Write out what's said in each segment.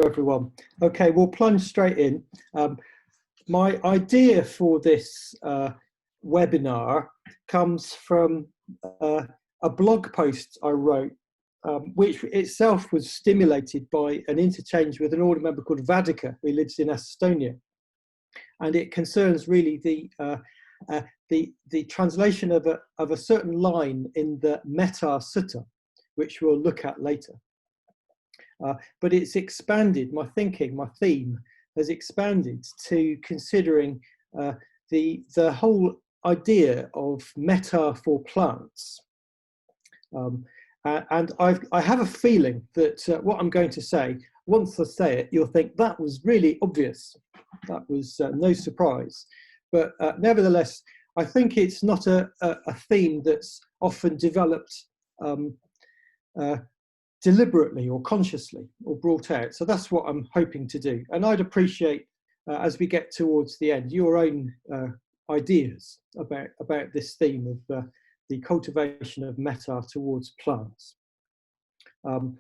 everyone. Okay, we'll plunge straight in. My idea for this webinar comes from a blog post I wrote, which itself was stimulated by an interchange with an order member called Vadika, who lives in Estonia. And it concerns really the translation of a certain line in the Metta Sutta, which we'll look at later. But it's expanded, my thinking, my theme has expanded to considering the whole idea of metta for plants. And I have a feeling that what I'm going to say, once I say it, you'll think that was really obvious. That was no surprise. But nevertheless, I think it's not a theme that's often developed deliberately or consciously or brought out. So that's what I'm hoping to do. And I'd appreciate, as we get towards the end, your own ideas about this theme of the cultivation of metta towards plants. Oh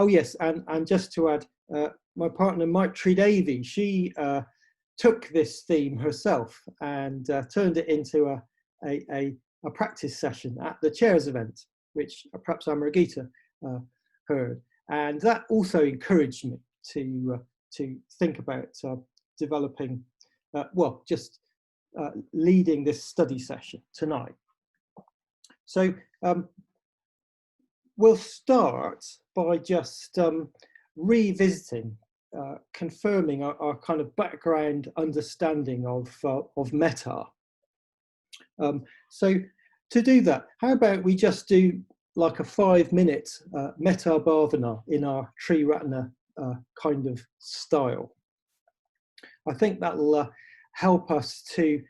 yes, and just to add, my partner Maitri Devi, she took this theme herself and turned it into a practice session at the chairs event, which perhaps Amaragita heard, and that also encouraged me to think about developing, well, just leading this study session tonight. So we'll start by just revisiting, confirming our kind of background understanding of metta. So to do that, how about we just do like a 5-minute metta bhavana in our Triratna kind of style. I think that will help us to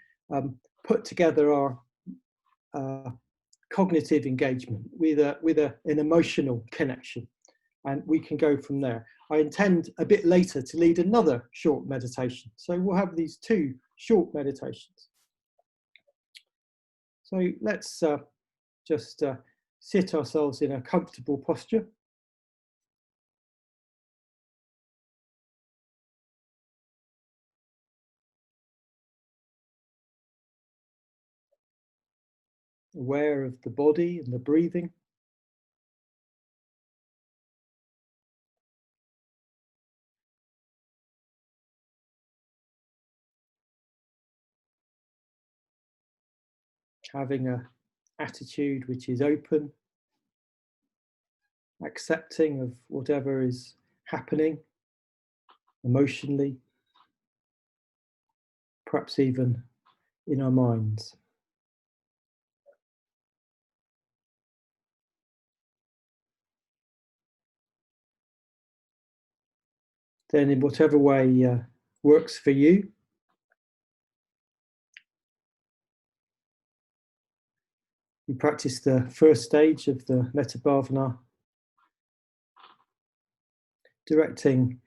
put together our cognitive engagement with an emotional connection, and we can go from there. I intend a bit later to lead another short meditation, so we'll have these 2 short meditations. So let's just sit ourselves in a comfortable posture. Aware of the body and the breathing. Having an attitude which is open, accepting of whatever is happening emotionally, perhaps even in our minds. Then in whatever way works for you, we practice the first stage of the Metta Bhavana, directing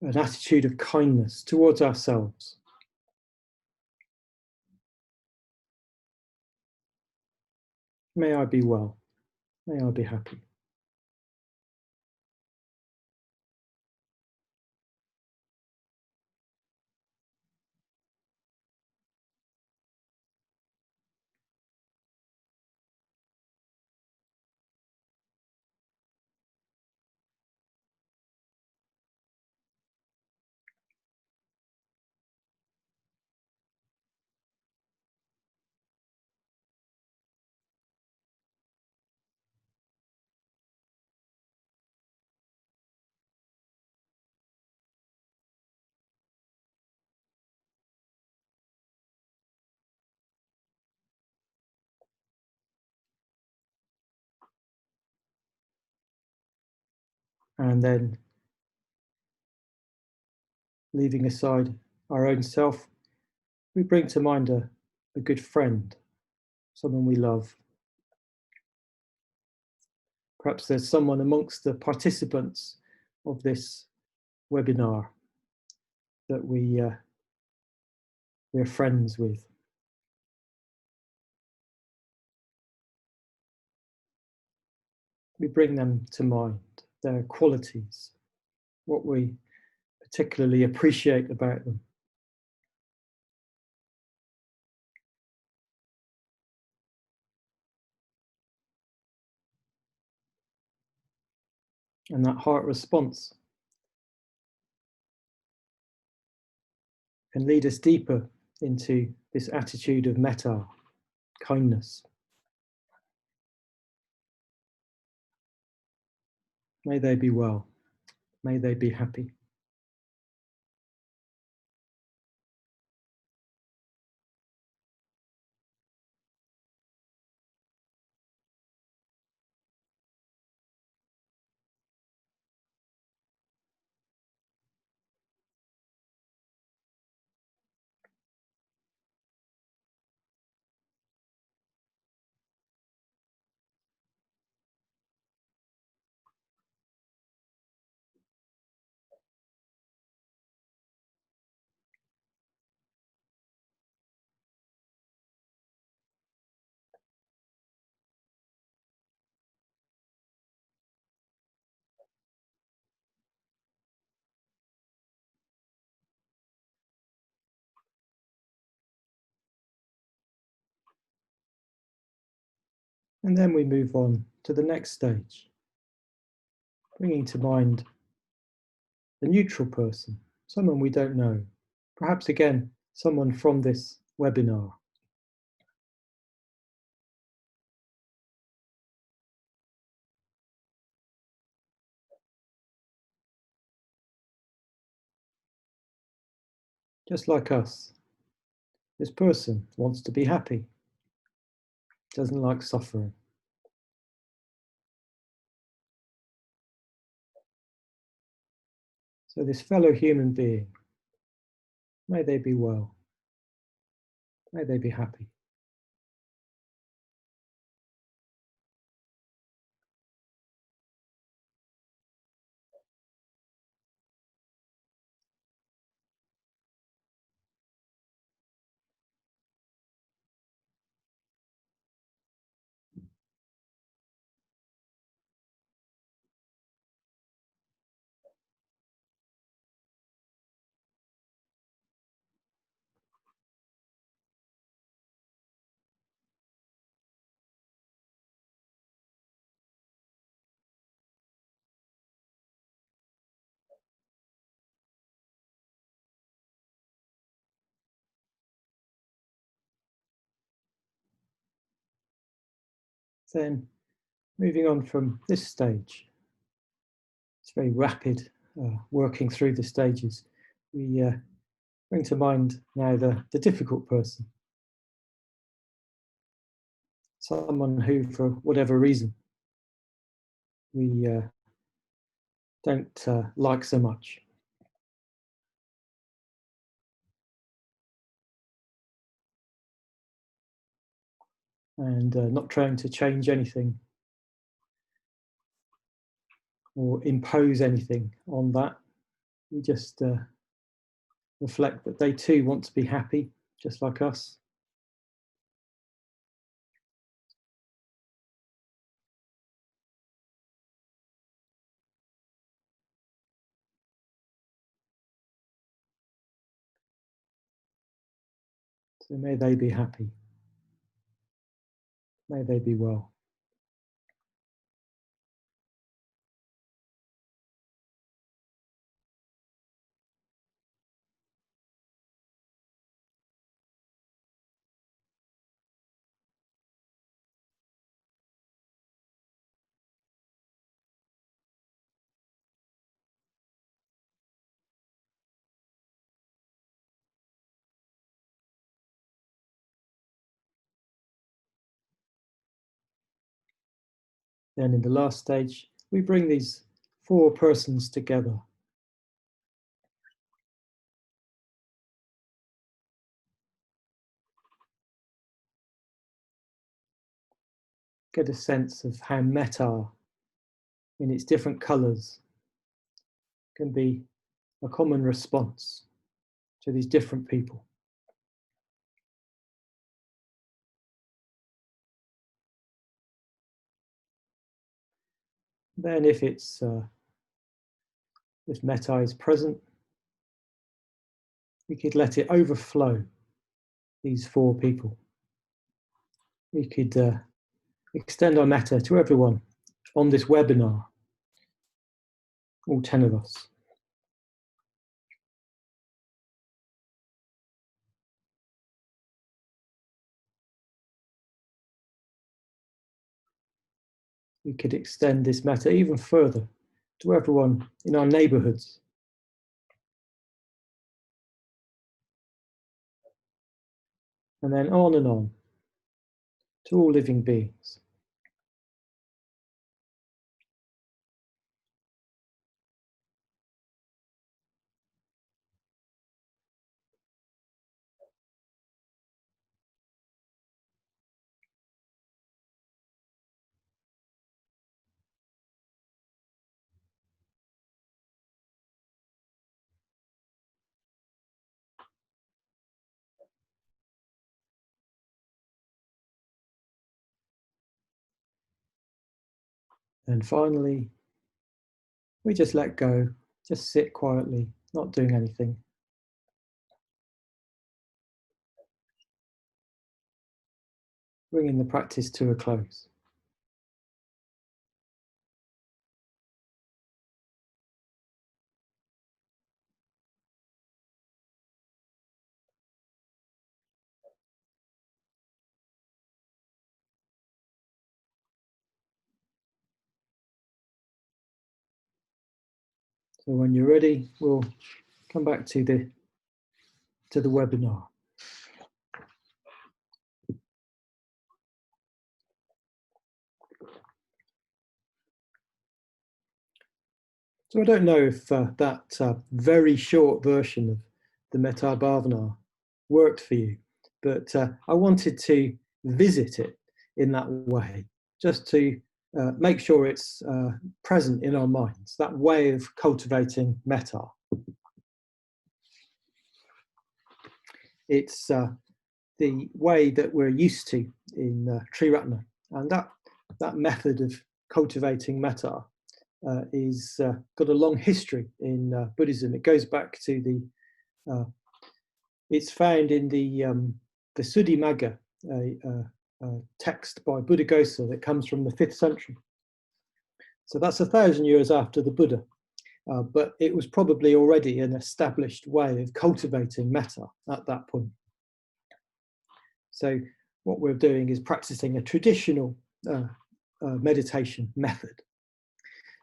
an attitude of kindness towards ourselves. May I be well, may I be happy. And then leaving aside our own self, we bring to mind a good friend, someone we love. Perhaps there's someone amongst the participants of this webinar that we're friends with. We bring them to mind, their qualities, what we particularly appreciate about them. And that heart response can lead us deeper into this attitude of metta, kindness. May they be well. May they be happy. And then we move on to the next stage, bringing to mind the neutral person, someone we don't know, perhaps again, someone from this webinar. Just like us, this person wants to be happy, doesn't like suffering. So this fellow human being, may they be well, may they be happy. Then moving on from this stage, it's very rapid working through the stages. We bring to mind now the difficult person, someone who, for whatever reason, we don't like so much. And not trying to change anything or impose anything on that. We just reflect that they too want to be happy, just like us. So may they be happy. May they be well. Then in the last stage, we bring these four persons together. Get a sense of how metta, in its different colours, can be a common response to these different people. Then if it's If metta is present, we could let it overflow these four people. We could extend our metta to everyone on this webinar, all 10 of us. We could extend this metta even further to everyone in our neighborhoods. And then on to all living beings. And finally, we just let go, just sit quietly, not doing anything. Bringing the practice to a close. So when you're ready, we'll come back to the webinar. So I don't know if that very short version of the Metta Bhavana worked for you, but I wanted to visit it in that way, just to make sure it's present in our minds, that way of cultivating metta. It's the way that we're used to in Triratna, and that method of cultivating metta is got a long history in Buddhism. It goes back to it's found in the Suddhimagga, a text by Buddhaghosa that comes from the 5th century. So that's 1,000 years after the Buddha, but it was probably already an established way of cultivating metta at that point. So what we're doing is practicing a traditional meditation method.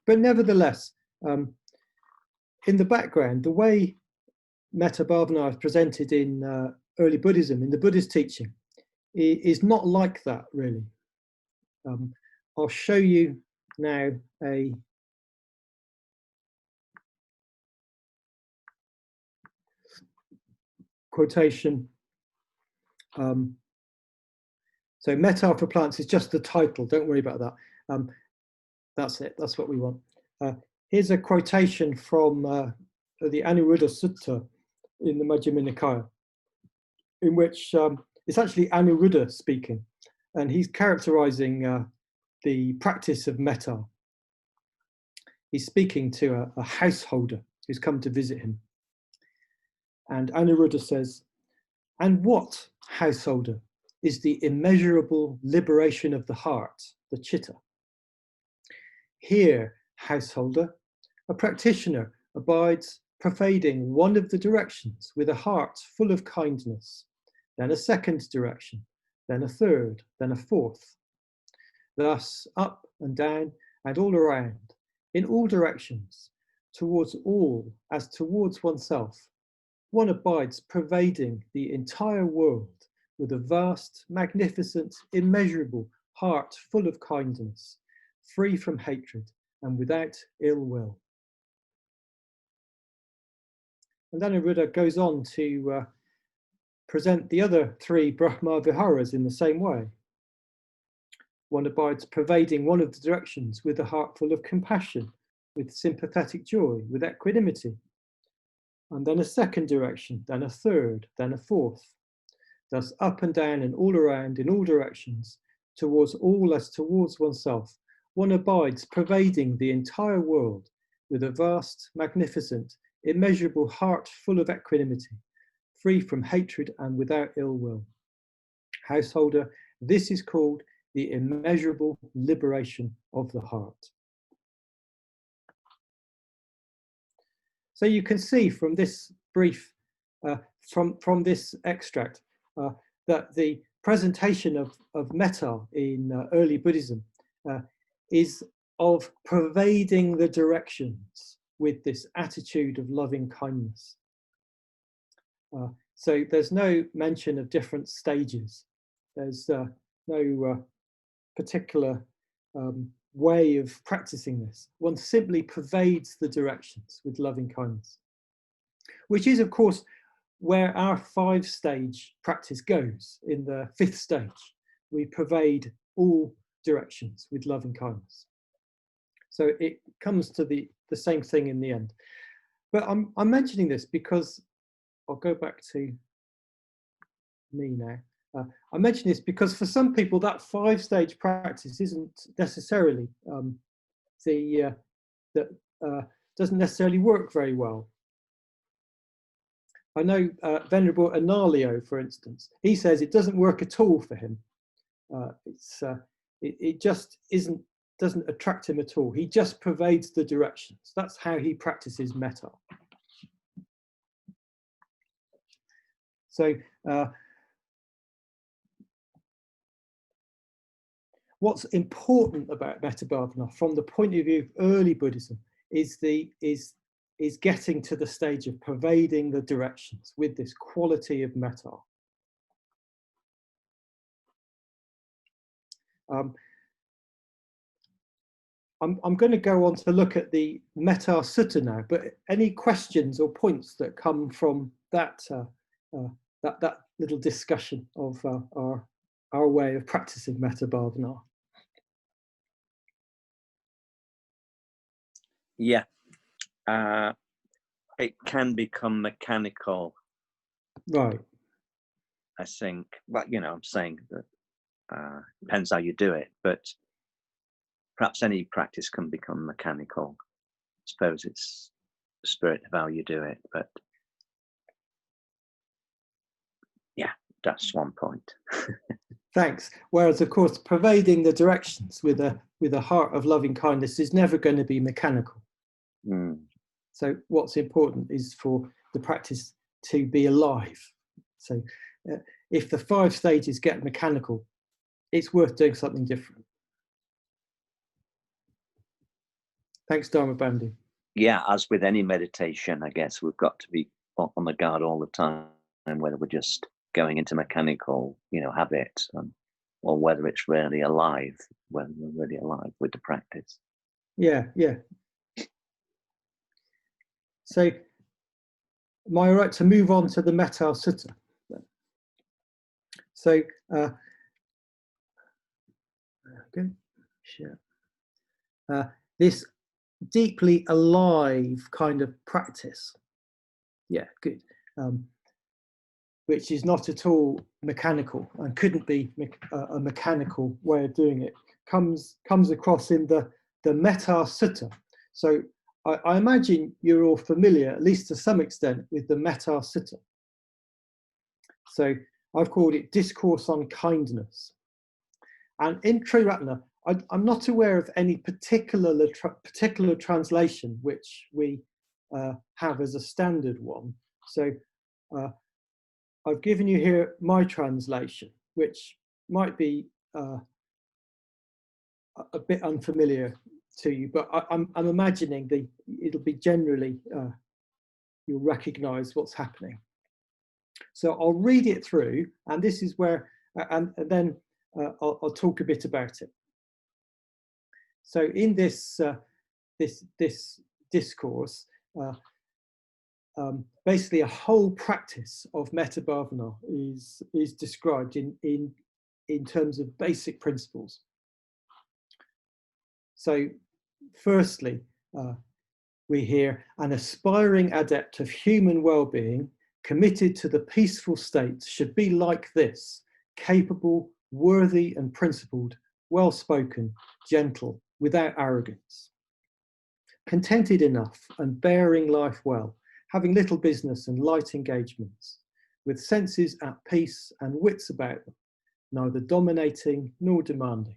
But nevertheless, in the background, the way Metta Bhavana is presented in early Buddhism, in the Buddhist teaching, is not like that, really. I'll show you now a quotation. So metta for plants is just the title, don't worry about that. That's it, that's what we want. Here's a quotation from the Anuruddha Sutta in the Majjhima Nikaya, in which it's actually Anuruddha speaking, and he's characterizing the practice of metta. He's speaking to a householder who's come to visit him. And Anuruddha says, "And what, householder, is the immeasurable liberation of the heart, the citta? Here, householder, a practitioner abides pervading one of the directions with a heart full of kindness, then a second direction, then a third, then a fourth. Thus up and down and all around, in all directions, towards all as towards oneself, one abides pervading the entire world with a vast, magnificent, immeasurable heart full of kindness, free from hatred and without ill will." And then Anuruddha goes on to present the other 3 Brahma Viharas in the same way. One abides pervading one of the directions with a heart full of compassion, with sympathetic joy, with equanimity. And then a second direction, then a third, then a fourth. Thus up and down and all around in all directions, towards all as towards oneself, one abides pervading the entire world with a vast, magnificent, immeasurable heart full of equanimity, free from hatred and without ill will. Householder, this is called the immeasurable liberation of the heart. So you can see from this brief, from this extract, that the presentation of metta in early Buddhism is of pervading the directions with this attitude of loving kindness. So there's no mention of different stages. There's no particular way of practicing this. One simply pervades the directions with loving kindness, which is, of course, where our 5-stage practice goes. In the 5th stage, we pervade all directions with loving kindness. So it comes to the same thing in the end. But I'm mentioning this because I'll go back to me now. I mention this because for some people that 5-stage practice isn't necessarily doesn't necessarily work very well. I know Venerable Analio, for instance, he says it doesn't work at all for him. It just doesn't attract him at all. He just pervades the directions. That's how he practices metta. So what's important about metta bhavana from the point of view of early Buddhism is getting to the stage of pervading the directions with this quality of metta. I'm going to go on to look at the Metta Sutta now, but any questions or points that come from that that little discussion of our way of practicing metta bhavana? Yeah, it can become mechanical. Right. I think, but I'm saying that depends how you do it, but perhaps any practice can become mechanical. I suppose it's the spirit of how you do it, but yeah, that's one point. Thanks. Whereas, of course, pervading the directions with a heart of loving kindness is never going to be mechanical. Mm. So what's important is for the practice to be alive. So if the 5 stages get mechanical, it's worth doing something different. Thanks, Dharma Bandhu. Yeah, as with any meditation, I guess we've got to be on the guard all the time, and whether we're just going into mechanical, habits, or whether it's really alive, whether we're really alive with the practice. Yeah. So, am I right to move on to the Metta Sutta? So, okay, sure. This deeply alive kind of practice, yeah, good, which is not at all mechanical and couldn't be a mechanical way of doing it, comes across in the Metta Sutta. So I imagine you're all familiar, at least to some extent, with the Metta Sutta. So I've called it Discourse on Kindness. And in Triratna, I'm not aware of any particular translation which we have as a standard one. So I've given you here my translation, which might be a bit unfamiliar to you, but I'm imagining it'll be generally, you'll recognize what's happening. So I'll read it through, and this is where, and then I'll talk a bit about it. So in this this discourse, basically a whole practice of metta bhavana is described in terms of basic principles. So firstly, we hear an aspiring adept of human well-being committed to the peaceful state should be like this: capable, worthy and principled, well-spoken, gentle, without arrogance. contented enough and bearing life well, having little business and light engagements, with senses at peace and wits about them, neither dominating nor demanding.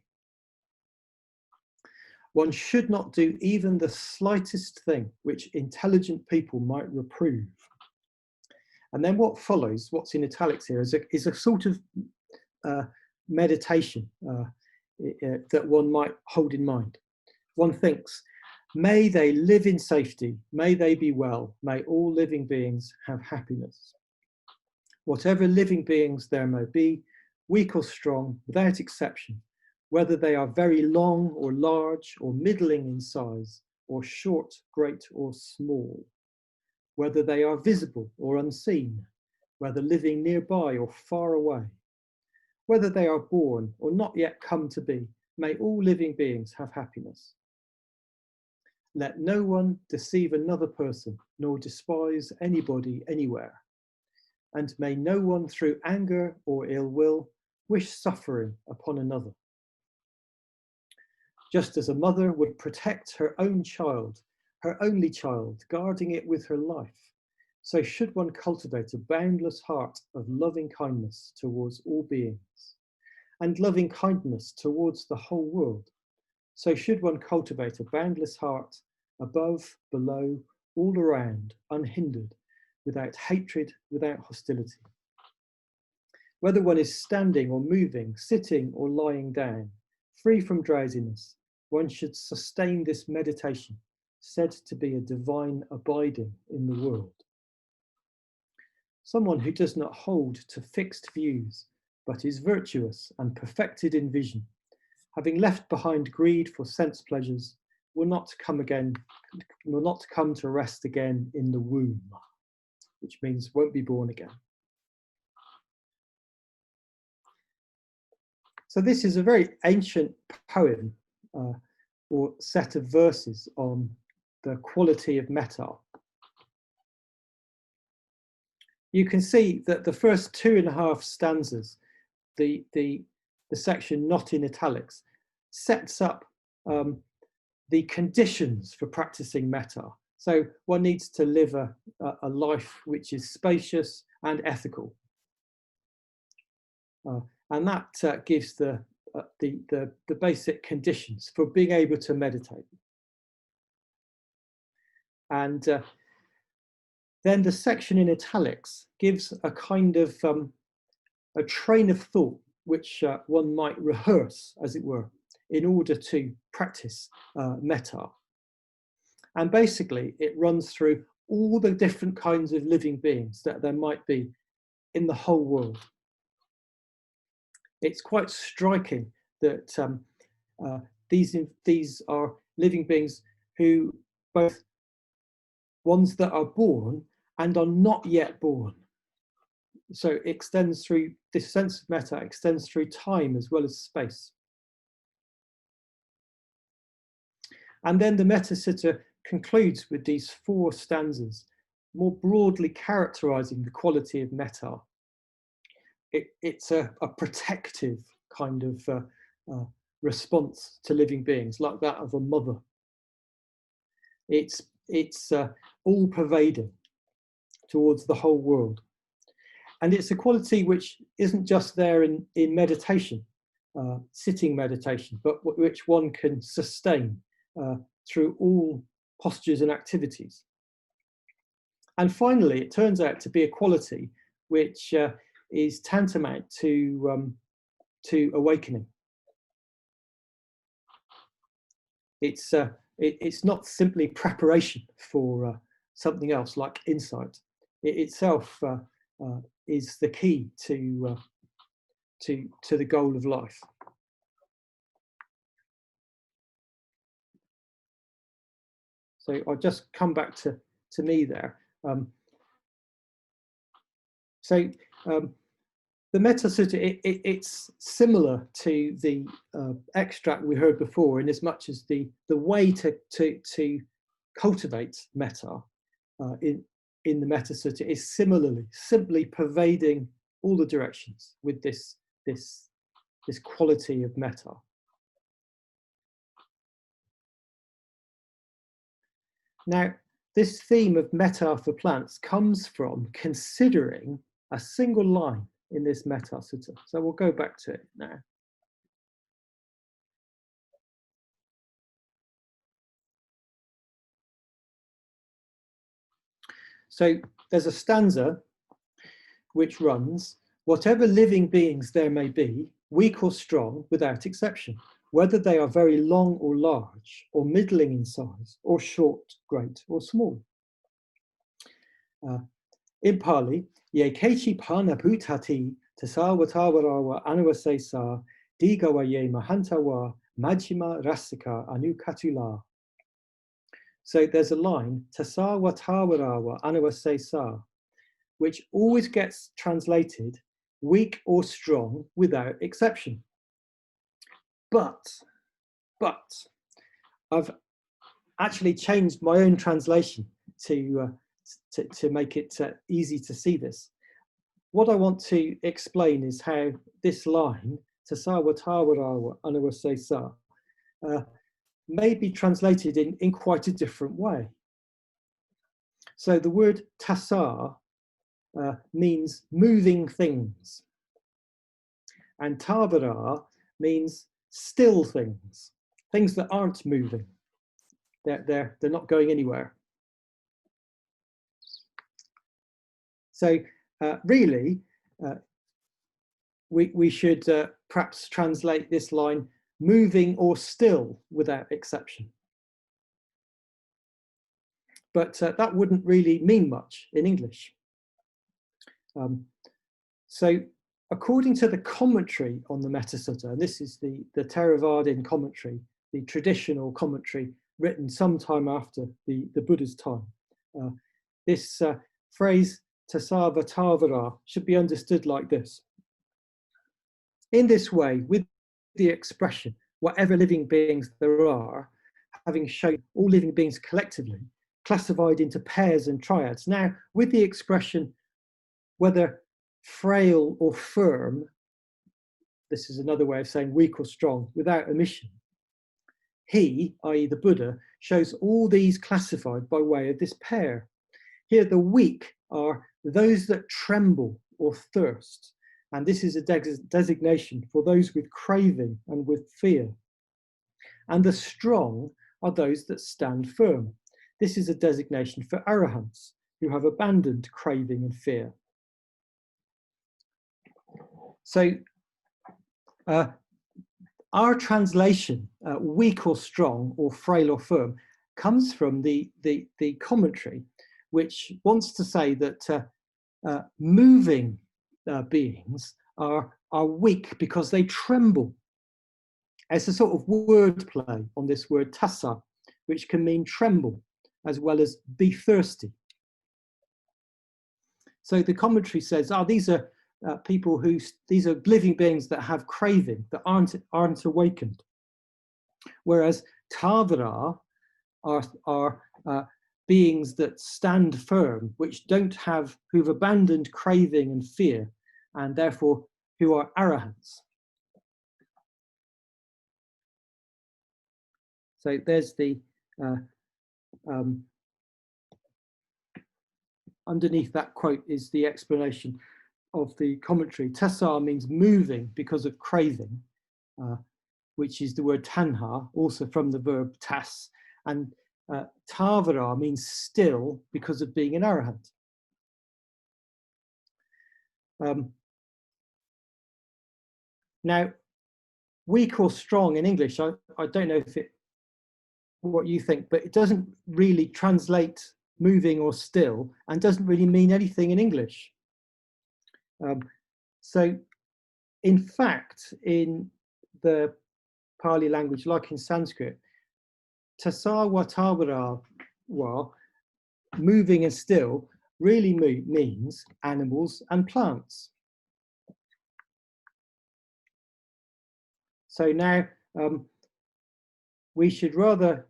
One should not do even the slightest thing which intelligent people might reprove. And then what follows, what's in italics here, is a sort of meditation that one might hold in mind. One thinks, may they live in safety, may they be well, may all living beings have happiness. Whatever living beings there may be, weak or strong, without exception, whether they are very long or large or middling in size, or short, great or small, whether they are visible or unseen, whether living nearby or far away, whether they are born or not yet come to be, may all living beings have happiness. Let no one deceive another person, nor despise anybody anywhere. And may no one through anger or ill will wish suffering upon another. Just as a mother would protect her own child, her only child, guarding it with her life, so should one cultivate a boundless heart of loving kindness towards all beings, and loving kindness towards the whole world. So should one cultivate a boundless heart above, below, all around, unhindered, without hatred, without hostility. Whether one is standing or moving, sitting or lying down, free from drowsiness, one should sustain this meditation, said to be a divine abiding in the world. Someone who does not hold to fixed views, but is virtuous and perfected in vision, having left behind greed for sense pleasures, will not come to rest again in the womb, which means won't be born again. So this is a very ancient poem or set of verses on the quality of metta. You can see that the first 2.5 stanzas, the section not in italics, sets up the conditions for practicing metta. So one needs to live a life which is spacious and ethical. And that gives the basic conditions for being able to meditate. And then the section in italics gives a kind of a train of thought which one might rehearse, as it were, in order to practice metta. And basically it runs through all the different kinds of living beings that there might be in the whole world. It's quite striking that these are living beings who, both ones that are born and are not yet born. So it extends through, this sense of metta extends through time as well as space. And then the Metta Sutta concludes with these 4 stanzas, more broadly characterizing the quality of metta. It's a protective kind of response to living beings, like that of a mother. It's all pervading towards the whole world. And it's a quality which isn't just there in meditation, sitting meditation, but which one can sustain through all postures and activities. And finally, it turns out to be a quality which is tantamount to awakening. It's not simply preparation for something else like insight. It itself is the key to the goal of life. So I'll just come back to me there. The Metta Sutta, it's similar to the extract we heard before, in as much as the way to cultivate metta in the Metta Sutta is simply pervading all the directions with this quality of metta. Now, this theme of metta for plants comes from considering a single line in this Metta Sutta. So we'll go back to it now. So there's a stanza which runs, whatever living beings there may be, weak or strong, without exception, whether they are very long or large, or middling in size, or short, great, or small. In Pali, ye kechi pana bhutati tasawatawarawa anuwase sa digawa ye mahantawa majjhima rasika anukatula. So there's a line, tasawatawarawa anuwase sa, which always gets translated weak or strong without exception. But I've actually changed my own translation to make it easy to see this. What I want to explain is how this line, tasawatawarawa anuwase sa, may be translated in quite a different way. So the word tasa means moving things, and tavara means still things, things that aren't moving. They're not going anywhere. So really, we should perhaps translate this line, moving or still without exception. But that wouldn't really mean much in English. So according to the commentary on the Metta Sutta, and this is the Theravadin commentary, the traditional commentary written sometime after the Buddha's time, this phrase tasavatavara should be understood like this. In this way, with the expression, whatever living beings there are, having shown all living beings collectively, classified into pairs and triads. Now, with the expression, whether frail or firm, this is another way of saying weak or strong, without omission, he, i.e. the Buddha, shows all these classified by way of this pair. Here, the weak are those that tremble or thirst, and this is a designation for those with craving and with fear. And the strong are those that stand firm. This is a designation for arahants, who have abandoned craving and fear. So our translation, weak or strong or frail or firm, comes from the commentary, which wants to say that moving beings are weak because they tremble. It's a sort of word play on this word tassa, which can mean tremble as well as be thirsty. So the commentary says, these are people these are living beings that have craving, that aren't awakened. Whereas tavara are beings that stand firm, who've abandoned craving and fear, and therefore who are arahants. So there's the underneath that quote is the explanation of the commentary. Tassa means moving because of craving, which is the word tanha, also from the verb tas, and tavara means still because of being an arahant. Now, weak or strong in English, I don't know what you think, but it doesn't really translate moving or still, and doesn't really mean anything in English. So, in fact, in the Pali language, like in Sanskrit, tasawatavara, moving and still, really means animals and plants. So now we should rather,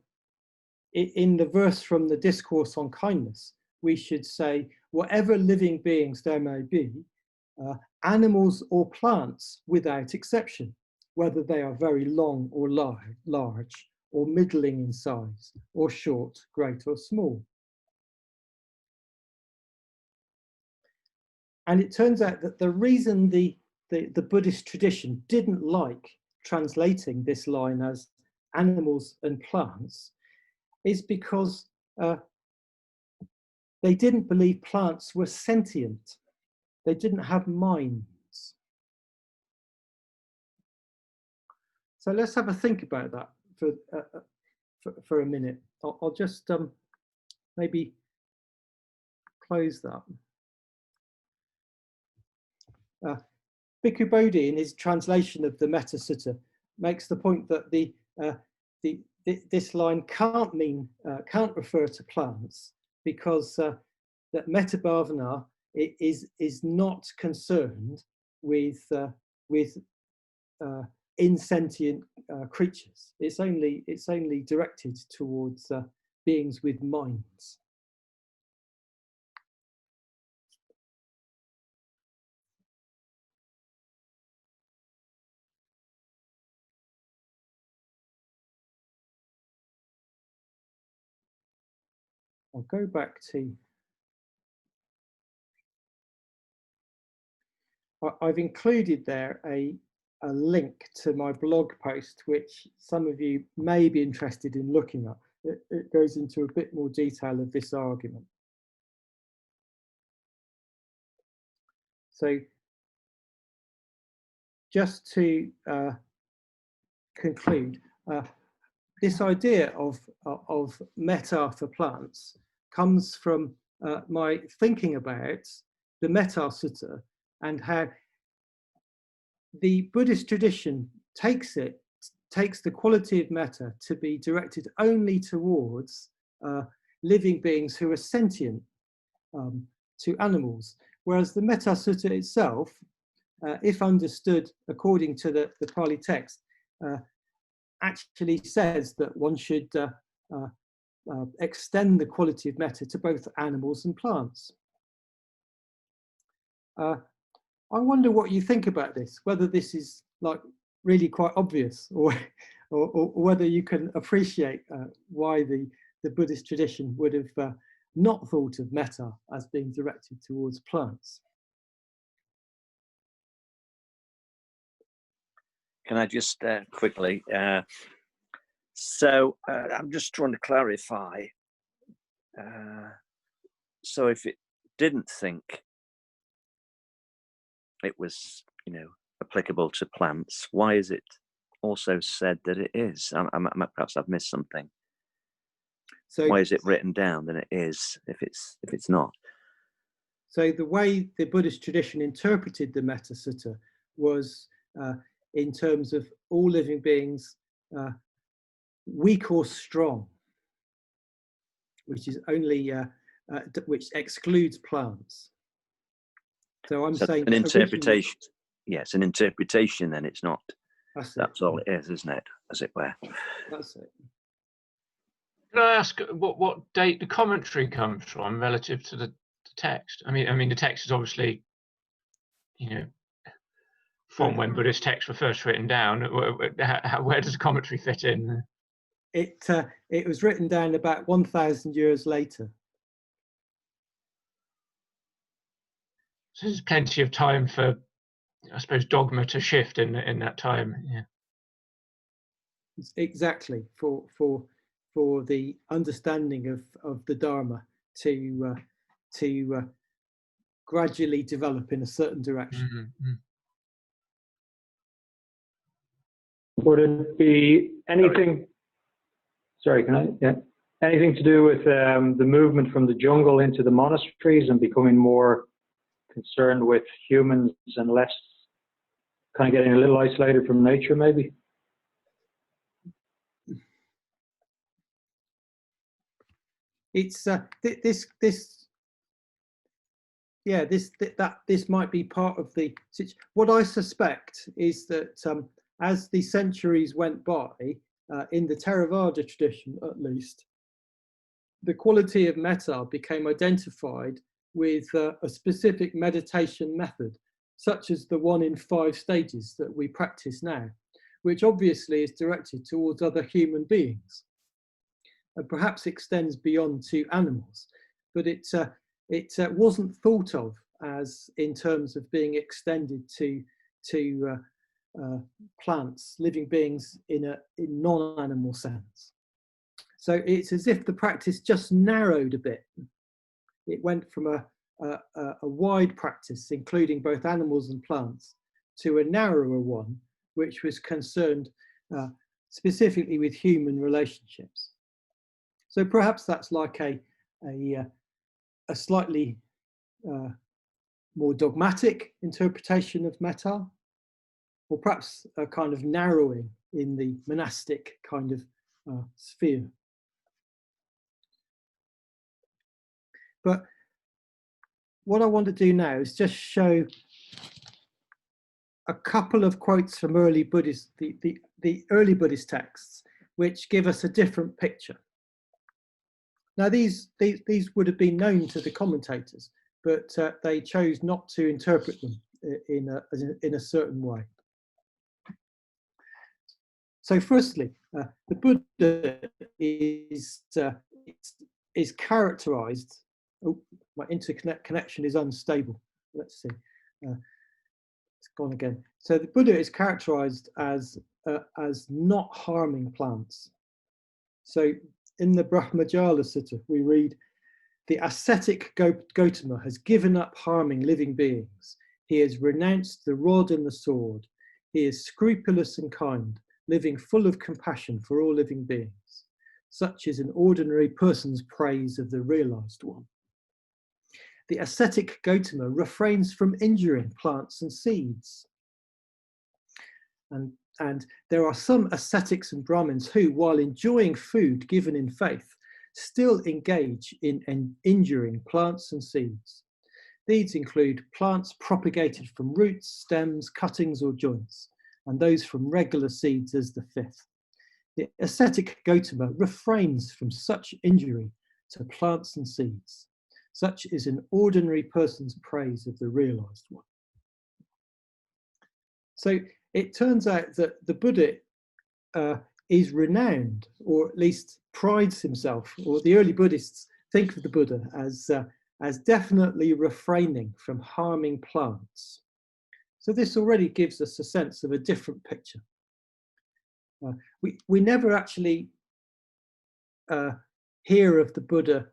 in the verse from the Discourse on Kindness, we should say, whatever living beings there may be, animals or plants without exception, whether they are very long or large, or middling in size, or short, great or small. And it turns out that the reason the Buddhist tradition didn't like translating this line as animals and plants is because they didn't believe plants were sentient. They didn't have minds. So let's have a think about that for a minute. I'll just maybe close that. Bhikkhu Bodhi, in his translation of the Metta Sutta, makes the point that this line can't refer to plants, because that Metta Bhavana is not concerned with insentient creatures. It's only directed towards beings with minds. I'll go back to, I've included there a link to my blog post, which some of you may be interested in looking at. It goes into a bit more detail of this argument. So just to conclude, this idea of mettā for plants comes from my thinking about the Metta Sutta and how the Buddhist tradition takes the quality of metta to be directed only towards living beings who are sentient, to animals, whereas the Metta Sutta itself, if understood according to the Pali text, actually says that one should extend the quality of metta to both animals and plants. I wonder what you think about this, whether this is like really quite obvious, or whether you can appreciate why the Buddhist tradition would have not thought of metta as being directed towards plants. Can I just quickly, so I'm just trying to clarify. So if it didn't think it was, applicable to plants, why is it also said that it is? Perhaps I've missed something. So why is it written down that it is if it's not? So the way the Buddhist tradition interpreted the Metta Sutta was in terms of all living beings, weak or strong, which is only which excludes plants. So I'm saying an interpretation. Yes, an interpretation. Then it's not. That's all it is, isn't it? As it were. That's it. Can I ask what date the commentary comes from relative to the text? I mean, the text is obviously, from when Buddhist texts were first written down. Where does the commentary fit in? It was written down about 1,000 years later. So there's plenty of time for, I suppose, dogma to shift in that time. Yeah. Exactly, for the understanding of the dharma to gradually develop in a certain direction. Mm-hmm. Would it be anything? Sorry, can I? Yeah, anything to do with the movement from the jungle into the monasteries and becoming more concerned with humans and less kind of getting a little isolated from nature, maybe? It's this might be part of the. What I suspect is that as the centuries went by, in the Theravada tradition at least, the quality of metta became identified with a specific meditation method, such as the one in 5 stages that we practice now, which obviously is directed towards other human beings and perhaps extends beyond to animals, but it wasn't thought of as in terms of being extended to plants, living beings in non-animal sense. So it's as if the practice just narrowed a bit. It went from a wide practice, including both animals and plants, to a narrower one, which was concerned specifically with human relationships. So perhaps that's like a slightly more dogmatic interpretation of mettā, or perhaps a kind of narrowing in the monastic kind of sphere. But what I want to do now is just show a couple of quotes from early Buddhist, the early Buddhist texts, which give us a different picture. Now, these would have been known to the commentators, but they chose not to interpret them in a certain way. So, firstly, the Buddha is characterized. Oh, my internet connection is unstable. Let's see. It's gone again. So the Buddha is characterized as not harming plants. So in the Brahmajala Sutta, we read, the ascetic Gautama has given up harming living beings. He has renounced the rod and the sword. He is scrupulous and kind, living full of compassion for all living beings. Such is an ordinary person's praise of the realized one. The ascetic Gautama refrains from injuring plants and seeds. And there are some ascetics and Brahmins who, while enjoying food given in faith, still engage in injuring plants and seeds. These include plants propagated from roots, stems, cuttings or joints, and those from regular seeds as the fifth. The ascetic Gautama refrains from such injury to plants and seeds. Such is an ordinary person's praise of the realized one. So it turns out that the Buddha is renowned, or at least prides himself, or the early Buddhists think of the Buddha as definitely refraining from harming plants. So this already gives us a sense of a different picture. We never actually hear of the Buddha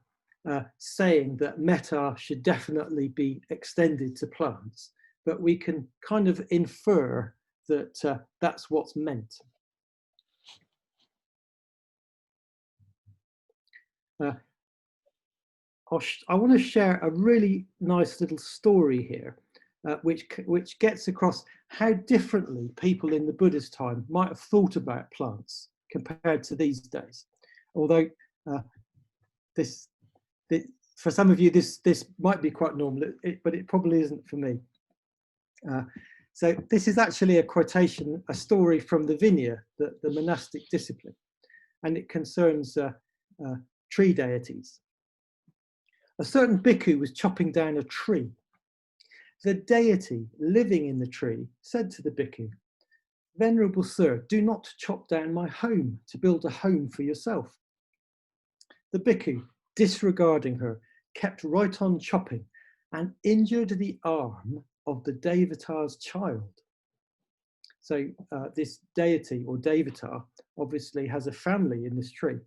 saying that mettā should definitely be extended to plants, but we can kind of infer that that's what's meant. I want to share a really nice little story here, which gets across how differently people in the Buddha's time might have thought about plants compared to these days. Although for some of you, this might be quite normal, but it probably isn't for me. So this is actually a quotation, a story from the Vinaya, the monastic discipline, and it concerns tree deities. A certain bhikkhu was chopping down a tree. The deity living in the tree said to the bhikkhu, "Venerable sir, do not chop down my home to build a home for yourself." The bhikkhu, disregarding her, kept right on chopping and injured the arm of the Devata's child. So this deity or Devata obviously has a family in this tree.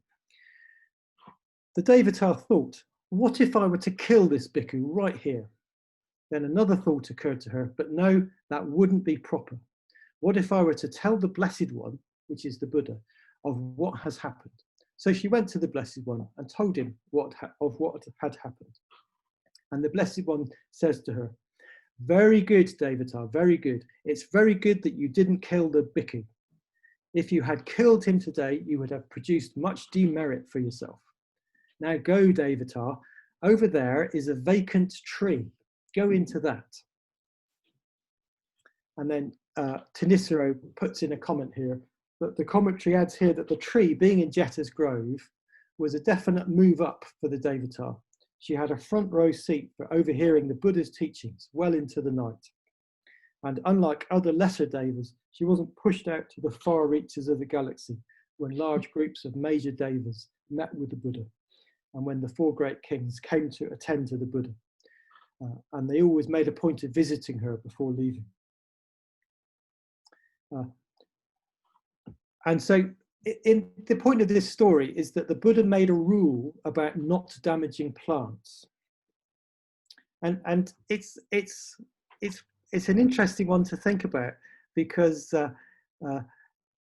The Devata thought, what if I were to kill this bhikkhu right here? Then another thought occurred to her, but no, that wouldn't be proper. What if I were to tell the Blessed One, which is the Buddha, of what has happened? So she went to the Blessed One and told him what had happened. And the Blessed One says to her, "Very good, Devata, very good. It's very good that you didn't kill the bhikkhu. If you had killed him today, you would have produced much demerit for yourself. Now go, Devata. Over there is a vacant tree. Go into that." And then Tanisaro puts in a comment here, that the commentary adds here that the tree, being in Jetta's Grove, was a definite move up for the Devata. She had a front row seat for overhearing the Buddha's teachings well into the night. And unlike other lesser devas, she wasn't pushed out to the far reaches of the galaxy when large groups of major devas met with the Buddha, and when the four great kings came to attend to the Buddha. And they always made a point of visiting her before leaving. And so the point of this story is that the Buddha made a rule about not damaging plants. And it's an interesting one to think about, because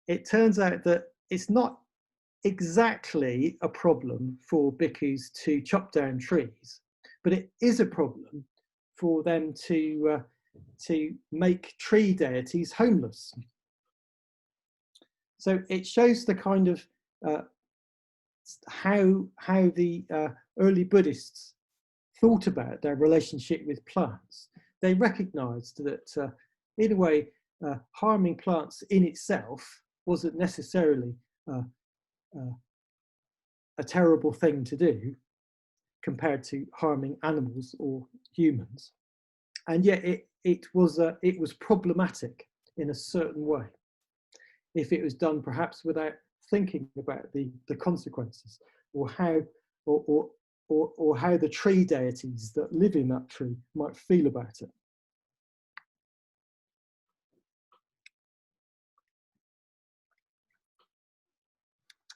it turns out that it's not exactly a problem for bhikkhus to chop down trees, but it is a problem for them to make tree deities homeless. So it shows the kind of how the early Buddhists thought about their relationship with plants. They recognized that in a way harming plants in itself wasn't necessarily a terrible thing to do compared to harming animals or humans, and yet it was problematic in a certain way if it was done perhaps without thinking about the consequences, or how the tree deities that live in that tree might feel about it.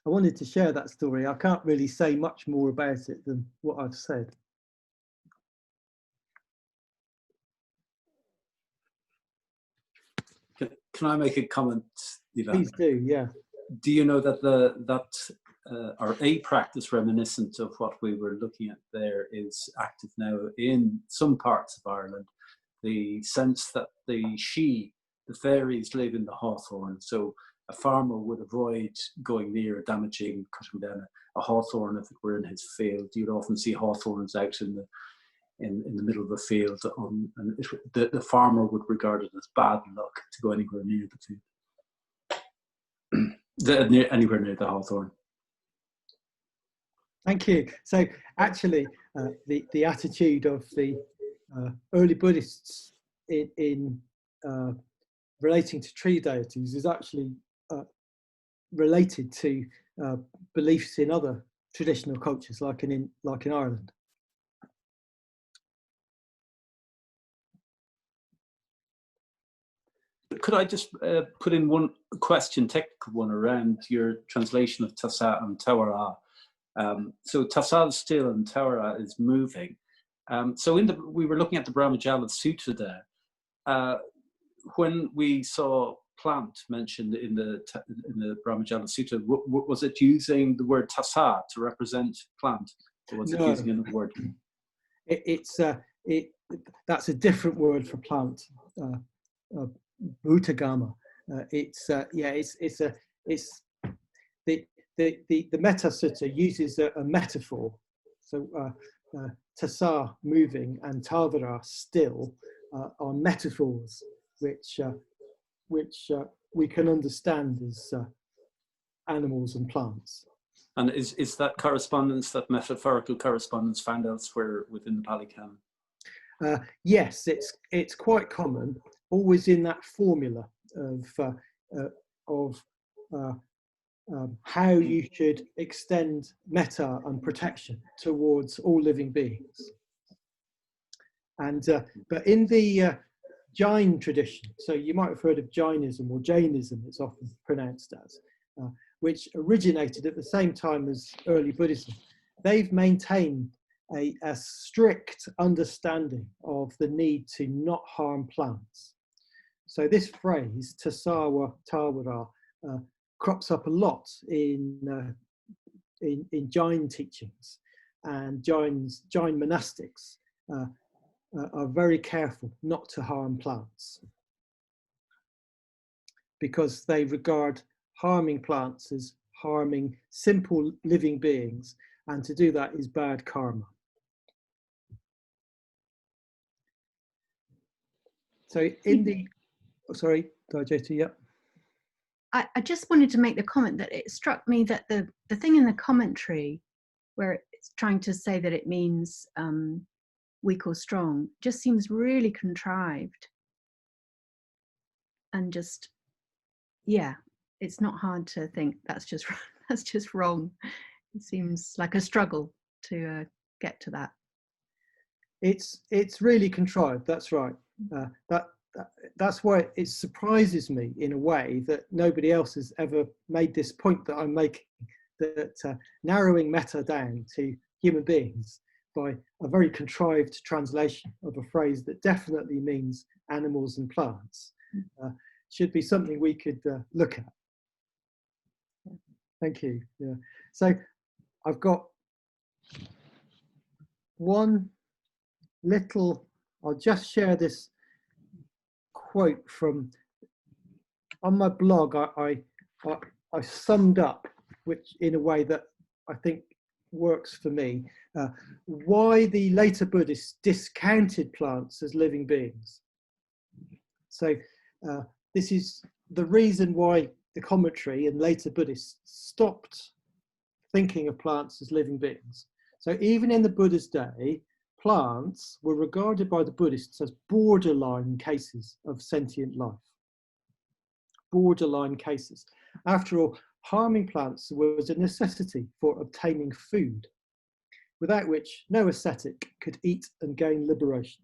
I wanted to share that story. I can't really say much more about it than what I've said. Can I make a comment, Dhivan? Please do, yeah. Do you know that or a practice reminiscent of what we were looking at there is active now in some parts of Ireland? The sense that the fairies live in the hawthorn, so a farmer would avoid going near, damaging, cutting down a hawthorn if it were in his field. You'd often see hawthorns out in the middle of a field, and the farmer would regard it as bad luck to go anywhere near the field, anywhere near the hawthorn. Thank you. So actually, the attitude of the early Buddhists in relating to tree deities is actually related to beliefs in other traditional cultures, like in Ireland. Could I just put in one question, technical one, around your translation of tassa and tawara? So tassa is still and tawara is moving. So we were looking at the Brahmajala Sutta there. When we saw plant mentioned in the Brahmajala Sutta, was it using the word tassa to represent plant, or was it using another word? That's a different word for plant. Bhutagama. The Metta Sutta uses a metaphor. So tassa, moving, and tavara, still, are metaphors which we can understand as animals and plants. And is that correspondence, that metaphorical correspondence, found elsewhere within the Pali Canon? Yes, it's quite common, always in that formula of how you should extend metta and protection towards all living beings. And but in the Jain tradition, so you might have heard of Jainism, or Jainism it's often pronounced as, which originated at the same time as early Buddhism, they've maintained a strict understanding of the need to not harm plants. So this phrase, tasawa tawara, crops up a lot in Jain teachings, and Jain monastics are very careful not to harm plants, because they regard harming plants as harming simple living beings, and to do that is bad karma. So in the, sorry, Dajeti, yeah. I just wanted to make the comment that it struck me that the thing in the commentary where it's trying to say that it means weak or strong just seems really contrived. and just, yeah, it's not hard to think that's just that's just wrong. It seems like a struggle to get to that. It's really contrived. That's right. That's why it surprises me in a way that nobody else has ever made this point that I'm making, that narrowing metta down to human beings by a very contrived translation of a phrase that definitely means animals and plants should be something we could look at. Thank you. Yeah. So I've got one little, I'll just share this quote from, on my blog, I summed up, which in a way that I think works for me, why the later Buddhists discounted plants as living beings. So this is the reason why the commentary and later Buddhists stopped thinking of plants as living beings. So even in the Buddha's day, plants were regarded by the Buddhists as borderline cases of sentient life. Borderline cases. After all, harming plants was a necessity for obtaining food, without which no ascetic could eat and gain liberation.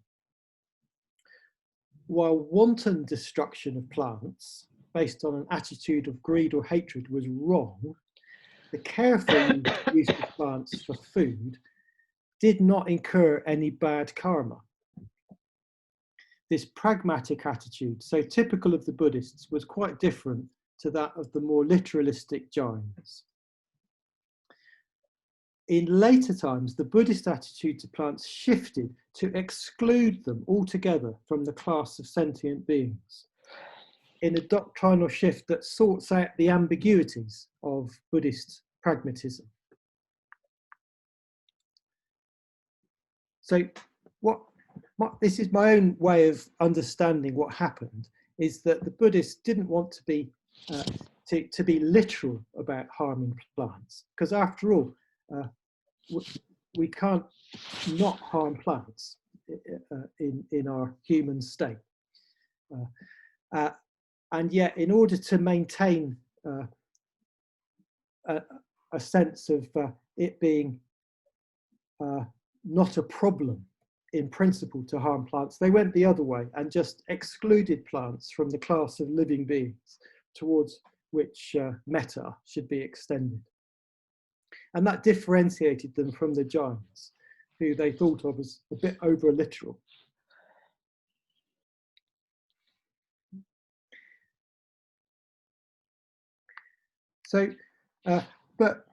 While wanton destruction of plants, based on an attitude of greed or hatred, was wrong, the careful use of plants for food did not incur any bad karma. This pragmatic attitude, so typical of the Buddhists, was quite different to that of the more literalistic Jains. In later times, the Buddhist attitude to plants shifted to exclude them altogether from the class of sentient beings, in a doctrinal shift that sorts out the ambiguities of Buddhist pragmatism. So this is my own way of understanding what happened, is that the Buddhists didn't want to be literal about harming plants, because after all, we can't not harm plants in our human state. And yet, in order to maintain a sense of it being not a problem in principle to harm plants, they went the other way and just excluded plants from the class of living beings towards which metta should be extended. And that differentiated them from the Jains, who they thought of as a bit over-literal. So, but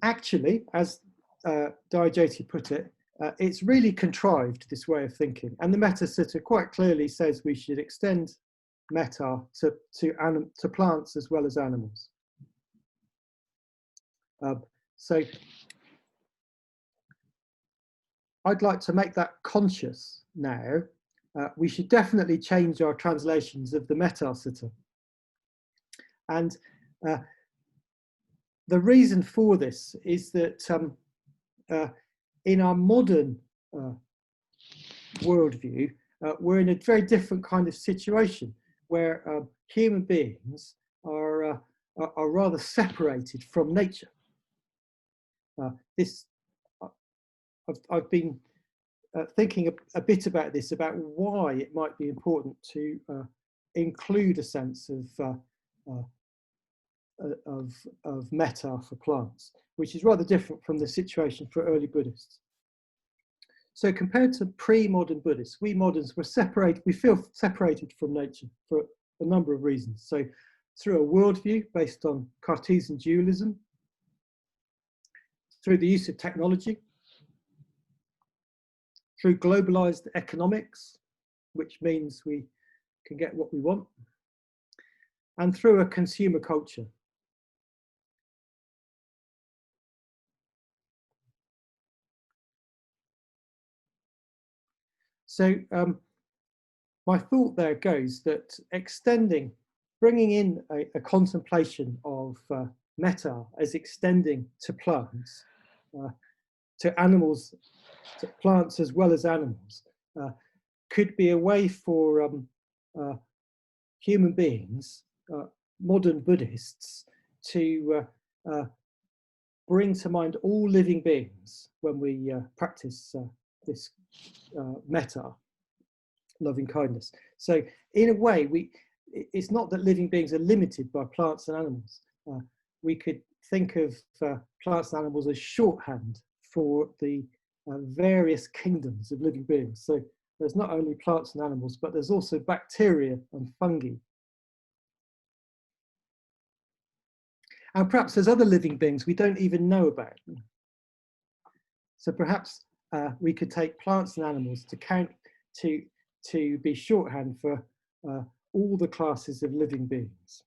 actually, as Dhyajoti put it, it's really contrived, this way of thinking. And the Metta Sutta quite clearly says we should extend metta to plants as well as animals. So I'd like to make that conscious now. We should definitely change our translations of the Metta Sutta. And the reason for this is that in our modern worldview, we're in a very different kind of situation where human beings are rather separated from nature. I've been thinking a bit about this, about why it might be important to include a sense of metta for plants, which is rather different from the situation for early Buddhists. So compared to pre-modern Buddhists, we moderns were separated, we feel separated from nature for a number of reasons. So through a worldview based on Cartesian dualism, through the use of technology, through globalized economics, which means we can get what we want, and through a consumer culture. So my thought there goes that bringing in a contemplation of metta as extending to plants, to animals, to plants as well as animals, could be a way for human beings, modern Buddhists, to bring to mind all living beings when we practice this metta, loving kindness. So in a way, it's not that living beings are limited by plants and animals. We could think of plants and animals as shorthand for the various kingdoms of living beings. So there's not only plants and animals, but there's also bacteria and fungi. And perhaps there's other living beings we don't even know about. So perhaps we could take plants and animals to count to be shorthand for all the classes of living beings.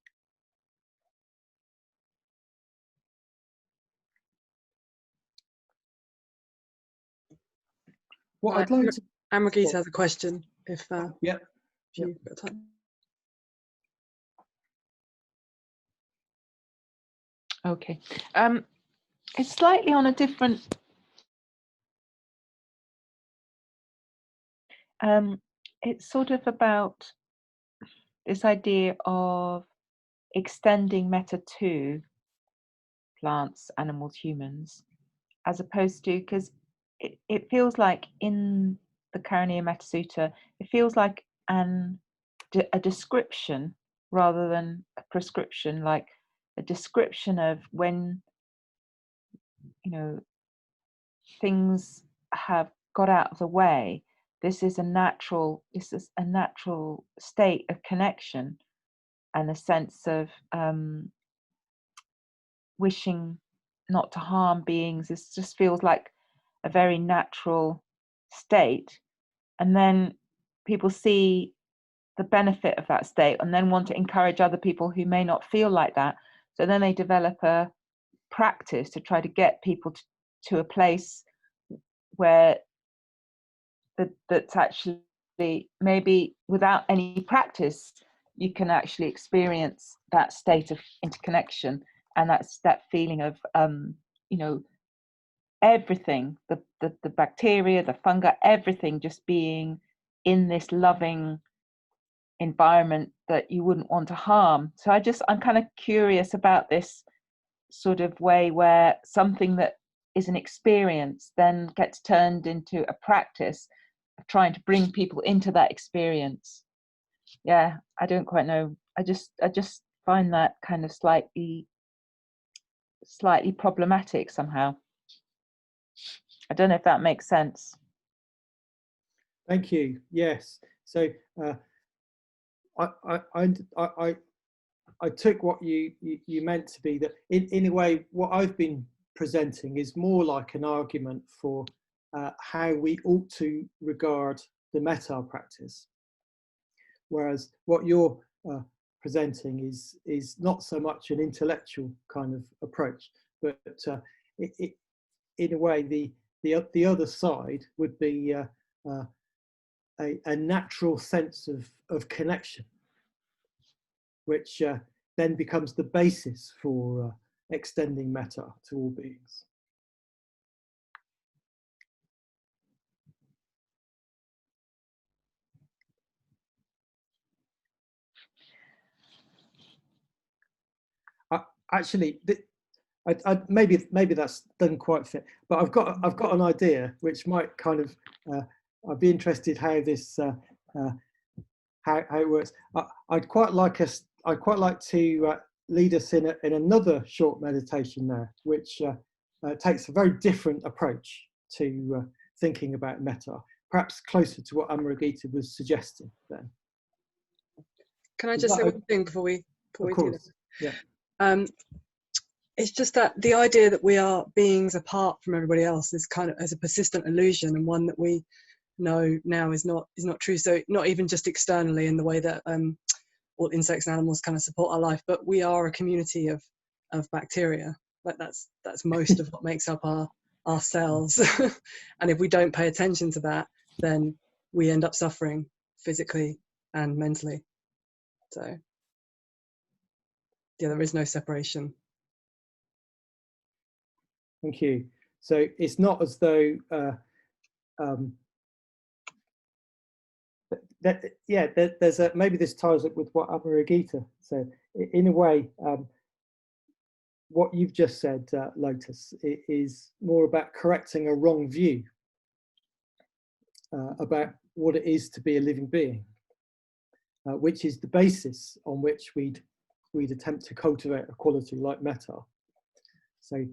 What I'd like to... Amragita has a question, if Yep. you've got time. Okay. It's slightly on a different... it's sort of about this idea of extending metta to plants, animals, humans, as opposed to, because it feels like in the Karaniya Metta Sutta, it feels like a description rather than a prescription, like a description of when, you know, things have got out of the way. This is a natural state of connection and a sense of wishing not to harm beings. It just feels like a very natural state, and then people see the benefit of that state and then want to encourage other people who may not feel like that, so then they develop a practice to try to get people to a place where that's actually, maybe without any practice, you can actually experience that state of interconnection, and that's that feeling of you know, everything, the bacteria, the fungi, everything just being in this loving environment that you wouldn't want to harm. So I'm kind of curious about this sort of way where something that is an experience then gets turned into a practice of trying to bring people into that experience. Yeah, I don't quite know. I just find that kind of slightly problematic somehow. I don't know if that makes sense. Thank you. Yes. So I took what you meant to be that in a way what I've been presenting is more like an argument for how we ought to regard the metta practice, whereas what you're presenting is not so much an intellectual kind of approach, but in a way the other side would be a natural sense of connection, which then becomes the basis for extending metta to all beings. Actually, maybe that's doesn't quite fit, but I've got an idea which might kind of I'd be interested how this how it works. I'd quite like to lead us in another short meditation now, which takes a very different approach to thinking about metta, perhaps closer to what Amragita was suggesting then. Can I just say one thing before we do that? Yeah. It's just that the idea that we are beings apart from everybody else is kind of as a persistent illusion, and one that we know now is not true. So not even just externally in the way that all insects and animals kind of support our life, but we are a community of bacteria. Like that's most of what makes up our cells. And if we don't pay attention to that, then we end up suffering physically and mentally. So yeah, there is no separation. Thank you. So it's not as though there's a, maybe this ties up with what Amaragita said. In a way, what you've just said, Lotus, is more about correcting a wrong view about what it is to be a living being, which is the basis on which we'd attempt to cultivate a quality like metta. So,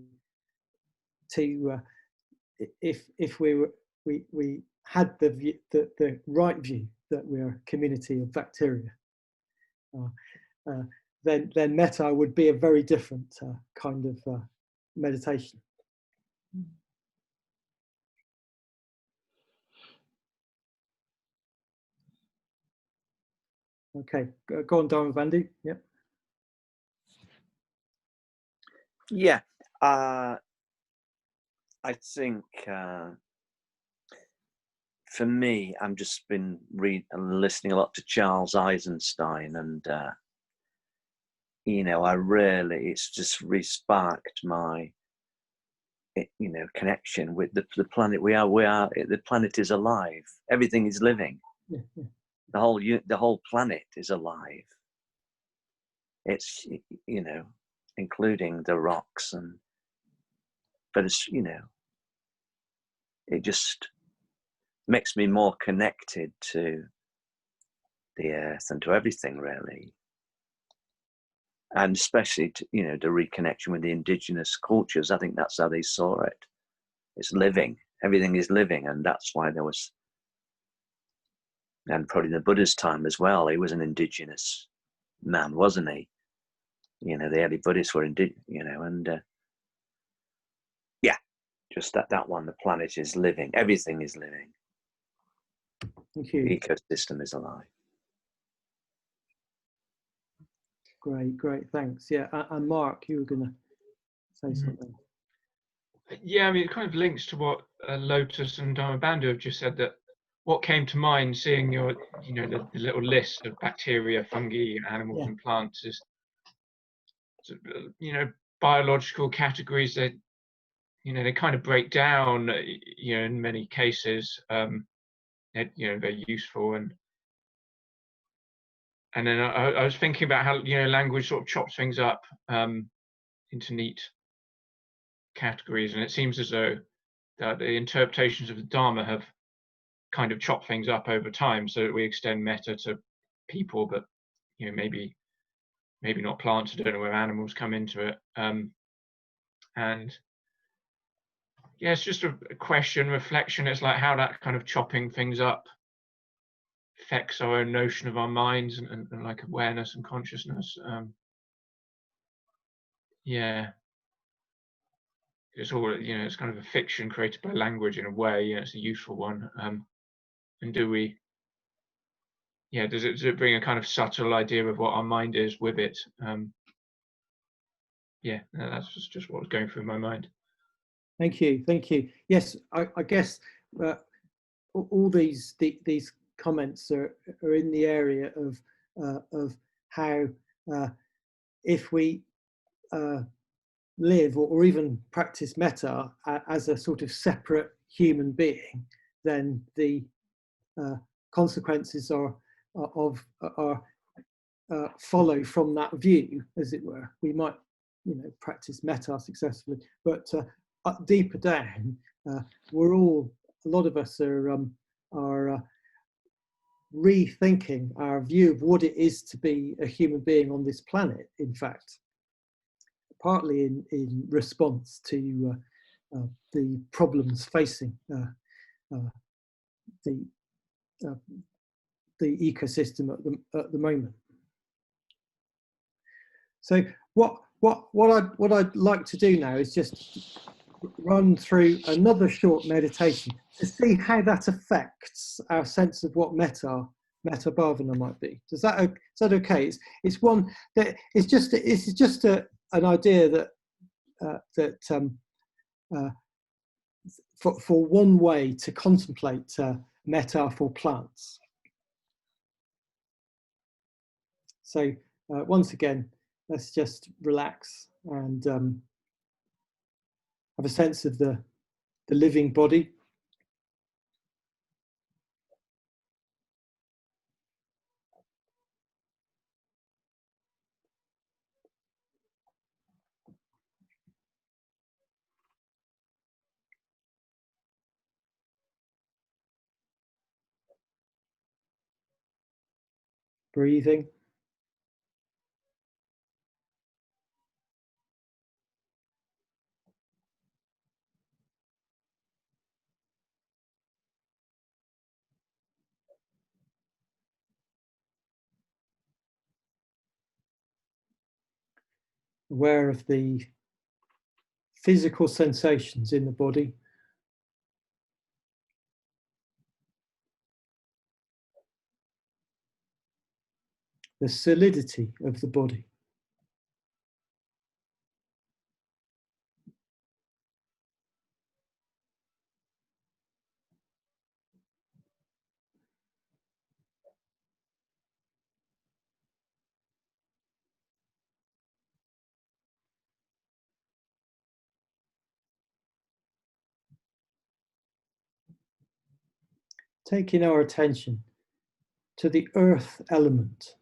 if we had the right view that we're a community of bacteria, then metta would be a very different kind of meditation. Okay, go on, Dharma Bandhu. Yep. Yeah, I think for me, I've just been listening a lot to Charles Eisenstein, and you know, it's just re-sparked my connection with the planet. The planet is alive. Everything is living. Yeah, yeah. The whole planet is alive. It's, including the rocks, but it's, it just makes me more connected to the earth and to everything, really. And especially to, the reconnection with the indigenous cultures. I think that's how they saw it. It's living. Everything is living, and that's why there was, and probably in the Buddha's time as well, he was an indigenous man, wasn't he? The early Buddhists were and yeah, just that one, the planet is living. Everything is living. Thank you. The ecosystem is alive. Great, thanks. Yeah, and Mark, you were going to say something. Yeah, I mean, it kind of links to what Lotus and Dharma Bandhu have just said, that what came to mind seeing your, the little list of bacteria, fungi, animals, and plants is, biological categories that, they kind of break down, in many cases, very useful. And then I was thinking about how, language sort of chops things up into neat categories, and it seems as though that the interpretations of the Dharma have kind of chopped things up over time, so that we extend metta to people, but maybe not plants. I don't know where animals come into it. And yeah, it's just a question, reflection. It's like how that kind of chopping things up affects our own notion of our minds and like awareness and consciousness. Yeah, it's all, it's kind of a fiction created by language in a way. It's a useful one. And does it bring a kind of subtle idea of what our mind is with it? Yeah, that's just what was going through my mind. Thank you. Yes, I guess all these comments are in the area of how if we live or even practice metta as a sort of separate human being, then the consequences follow from that view, as it were. We might, practice metta successfully, but deeper down, a lot of us are rethinking our view of what it is to be a human being on this planet. In fact, partly in response to the problems facing the ecosystem at the moment. So what I'd like to do now is just run through another short meditation to see how that affects our sense of what metta bhavana might be. Is that okay? It's one that it's just an idea that for one way to contemplate metta for plants. So once again, let's just relax and have a sense of the living body. breathing. Aware of the physical sensations in the body. The solidity of the body. Taking our attention to the earth element,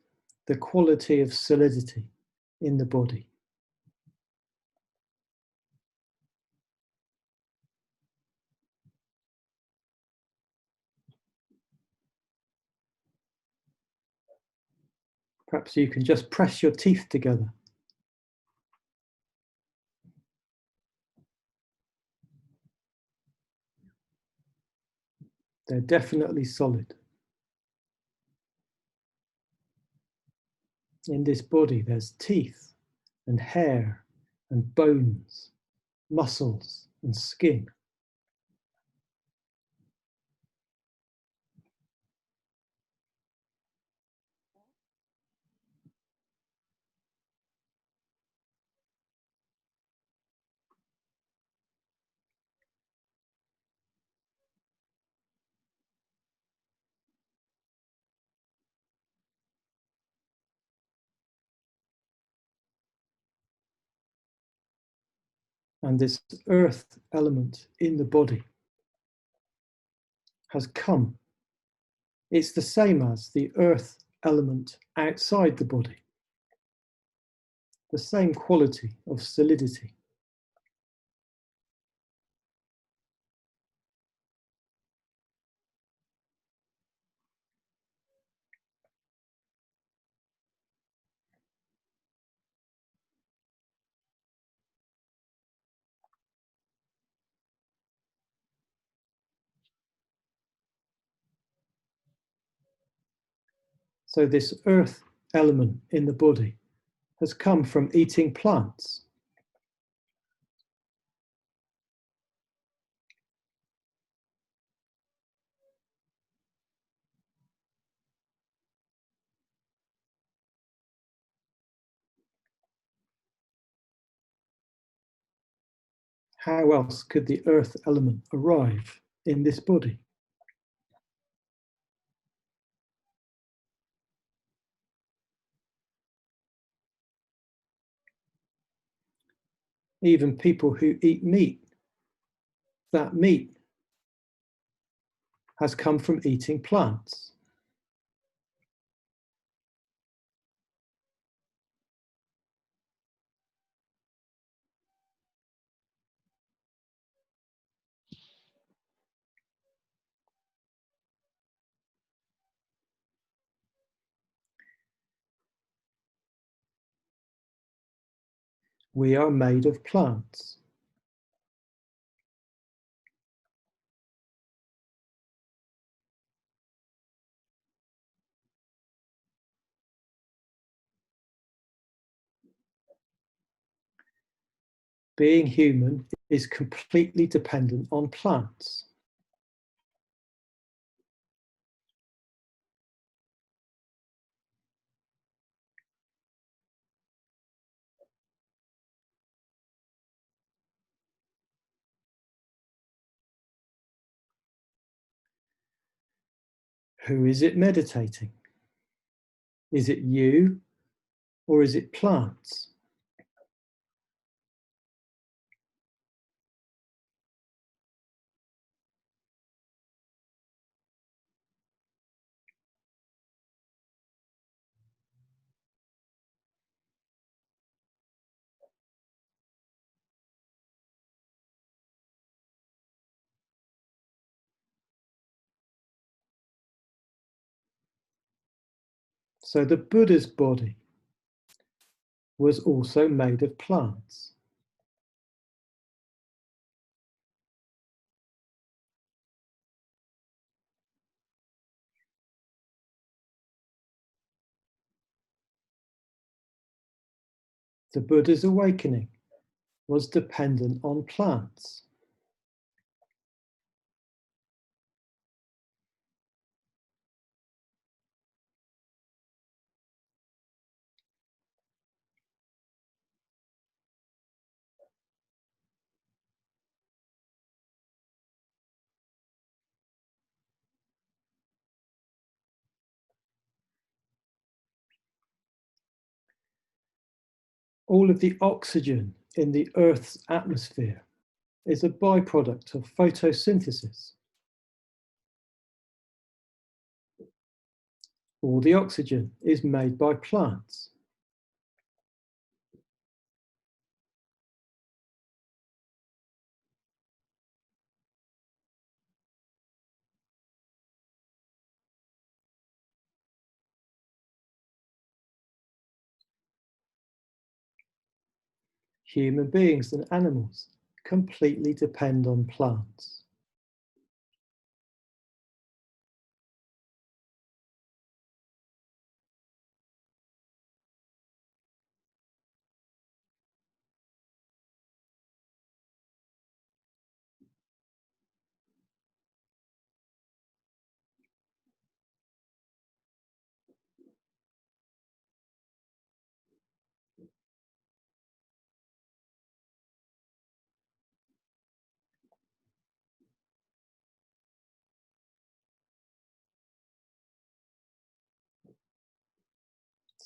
the quality of solidity in the body. Perhaps you can just press your teeth together. They're definitely solid. In this body, there's teeth and hair and bones, muscles and skin. And this earth element in the body has come. It's the same as the earth element outside the body. The same quality of solidity. So this earth element in the body has come from eating plants. How else could the earth element arrive in this body? Even people who eat meat, that meat has come from eating plants. We are made of plants. Being human is completely dependent on plants. Who is it meditating? Is it you or is it plants? So the Buddha's body was also made of plants. The Buddha's awakening was dependent on plants. All of the oxygen in the Earth's atmosphere is a byproduct of photosynthesis. All the oxygen is made by plants. Human beings and animals completely depend on plants.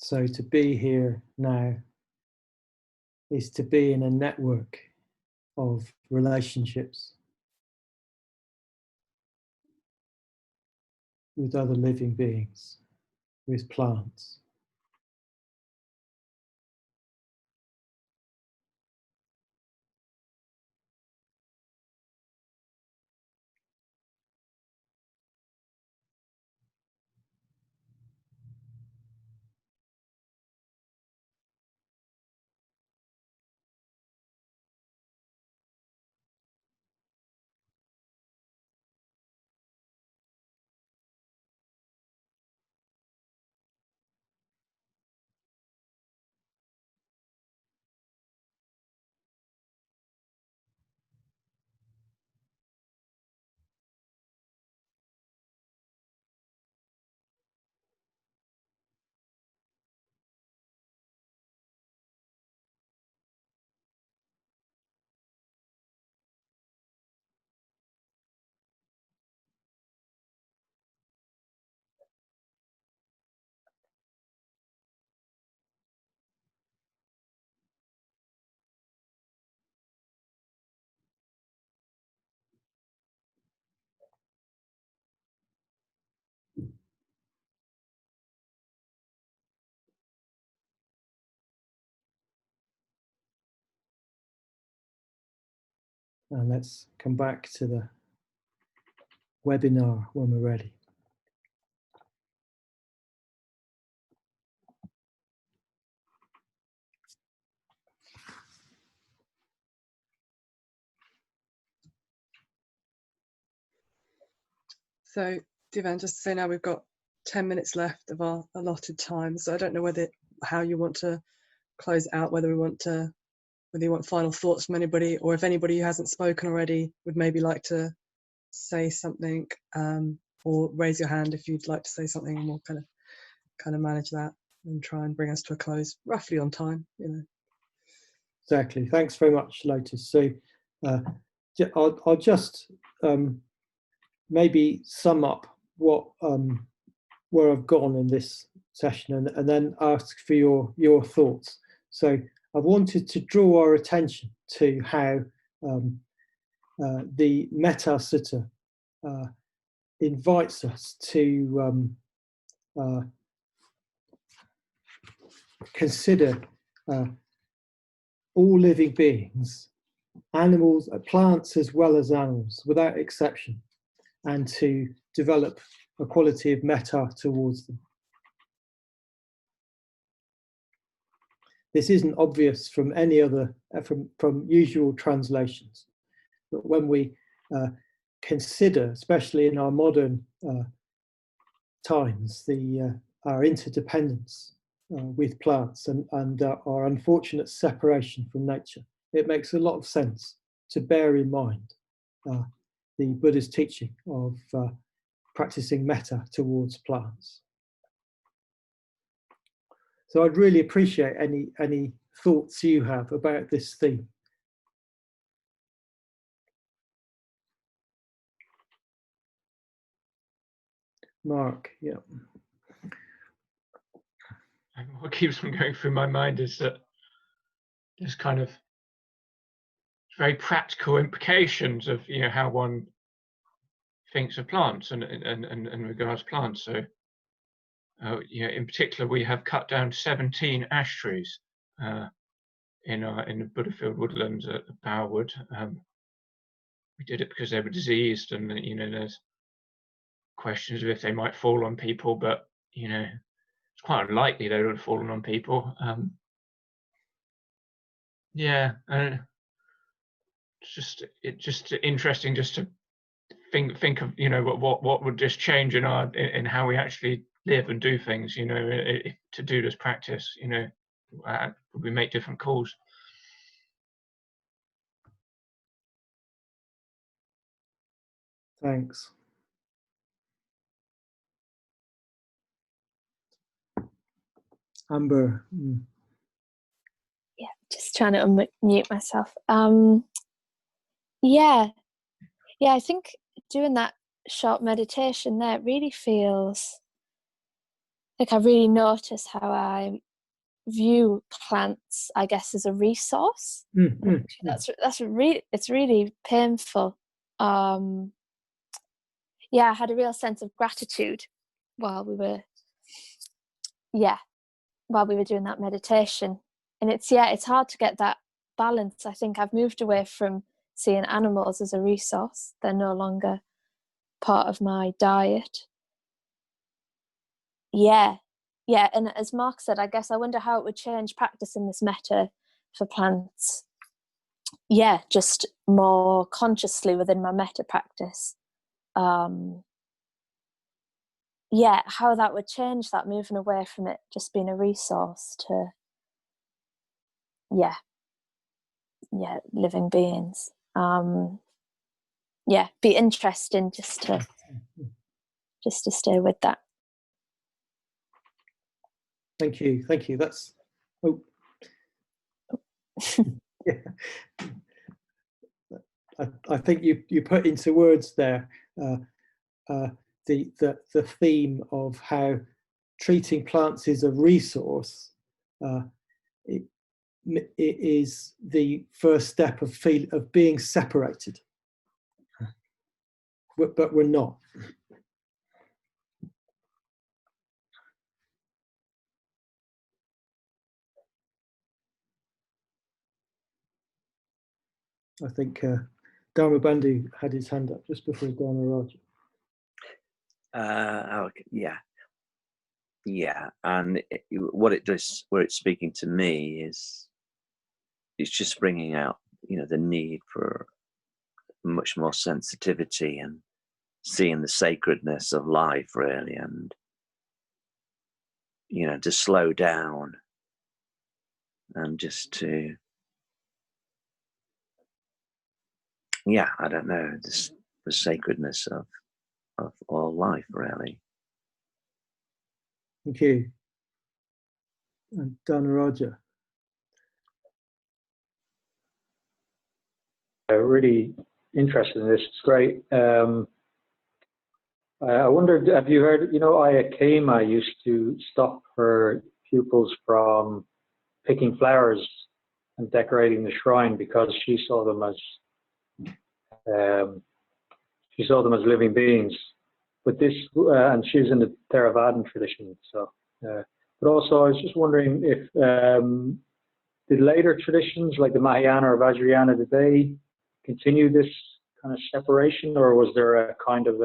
So to be here now is to be in a network of relationships with other living beings, with plants. And let's come back to the webinar when we're ready. So, Dhivan, just to say now we've got 10 minutes left of our allotted time. So I don't know how you want to close out, whether you want final thoughts from anybody, or if anybody who hasn't spoken already would maybe like to say something, or raise your hand if you'd like to say something, and we'll kind of manage that and try and bring us to a close roughly on time, you know. Exactly. Thanks very much, Lotus. So I'll just maybe sum up where I've gone in this session, and then ask for your thoughts. So I've wanted to draw our attention to how the Metta Sutta invites us to consider all living beings, animals, plants as well as animals, without exception, and to develop a quality of metta towards them. this isn't obvious from any other, from usual translations. But when we consider, especially in our modern times, our interdependence with plants and our unfortunate separation from nature, it makes a lot of sense to bear in mind the Buddha's teaching of practicing metta towards plants. So I'd really appreciate any thoughts you have about this theme. Mark, yeah. And what keeps on going through my mind is that there's kind of very practical implications of, you know, how one thinks of plants and regards plants. So, you know, in particular, we have cut down 17 ash trees in the Buddha-filled woodlands at Bowerwood. We did it because they were diseased, and you know, there's questions of if they might fall on people, but you know, it's quite unlikely they would have fallen on people. Yeah, it's just interesting just to think of, you know, what would just change in how we actually live and do things, you know, to do this practice, you know, would we make different calls? Thanks. Amber. Yeah, just trying to unmute myself. Yeah, I think doing that short meditation there really feels like I really notice how I view plants, I guess, as a resource. That's really, it's really painful. Yeah, I had a real sense of gratitude while we were doing that meditation. And it's hard to get that balance. I think I've moved away from seeing animals as a resource. They're no longer part of my diet. Yeah, and as Mark said, I guess I wonder how it would change practicing this metta for plants. Yeah, just more consciously within my metta practice. Yeah, how that would change that, moving away from it just being a resource to living beings. Be interesting just to stay with that. Thank you. That's yeah. I think you put into words there the theme of how treating plants is a resource. It is the first step of being separated, but we're not. I think Dharma Bandhu had his hand up just before Dharma Raja. Okay, yeah, and what it does, where it's speaking to me, is it's just bringing out, you know, the need for much more sensitivity and seeing the sacredness of life, really, and you know, to slow down and just to, I don't know, the sacredness of all life, really. Thank you. And Dharma Raja. Really interested in this. It's great. I wondered, have you heard, you know, Aya Kema used to stop her pupils from picking flowers and decorating the shrine because she saw them as living beings. But this, and she's in the Theravadan tradition. So, but also I was just wondering if did later traditions like the Mahayana or Vajrayana, did they continue this kind of separation, or was there a kind of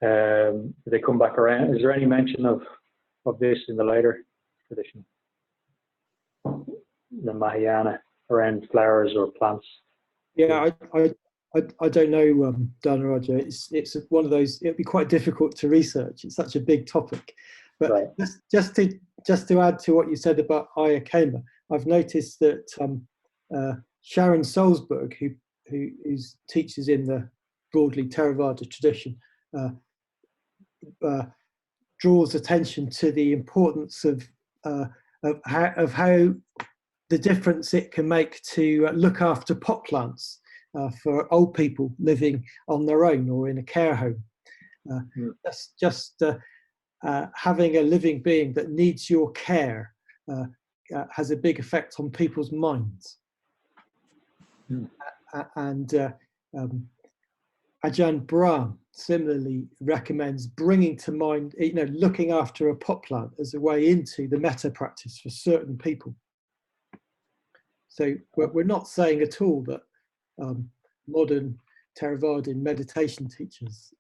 did they come back around? Is there any mention of this in the later tradition? the Mahayana around flowers or plants? Yeah, I don't know, Dana Roger. It's one of those. It'd be quite difficult to research. It's such a big topic. But Right. just to add to what you said about Ayakema, I've noticed that Sharon Salzberg, who teaches in the broadly Theravada tradition, draws attention to the importance of how the difference it can make to look after pot plants for old people living on their own or in a care home. Just having a living being that needs your care has a big effect on people's minds. And Ajahn Brahm similarly recommends bringing to mind, looking after a pot plant as a way into the metta practice for certain people. So we're not saying at all that modern Theravada meditation teachers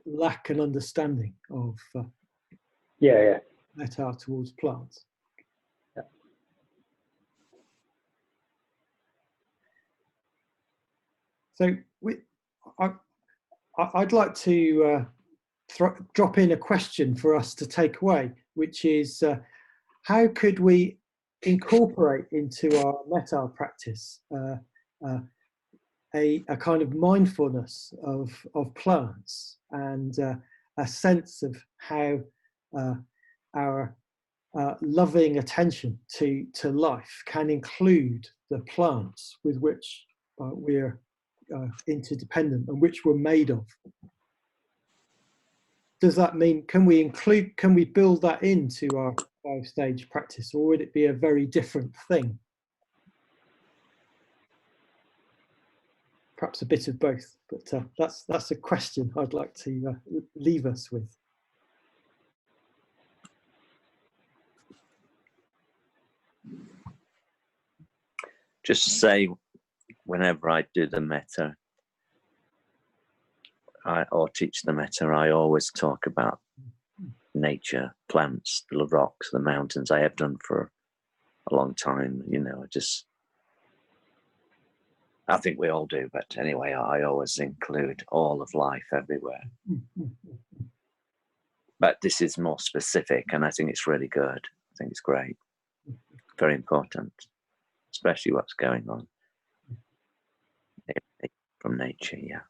lack an understanding of metta towards plants. Yeah. So I'd like to drop in a question for us to take away, which is how could we incorporate into our metta practice a kind of mindfulness of plants and a sense of how our loving attention to life can include the plants with which we're interdependent and which we're made of. Does that mean, can we build that into our 5-stage practice, or would it be a very different thing? Perhaps a bit of both, but that's a question I'd like to leave us with. Just say, whenever I do the metta, or teach the metta, I always talk about nature, plants, the rocks, the mountains. I have done for a long time, I think we all do, but anyway, I always include all of life everywhere. But this is more specific, and I think it's really good. I think it's great. Very important, especially what's going on from nature, yeah.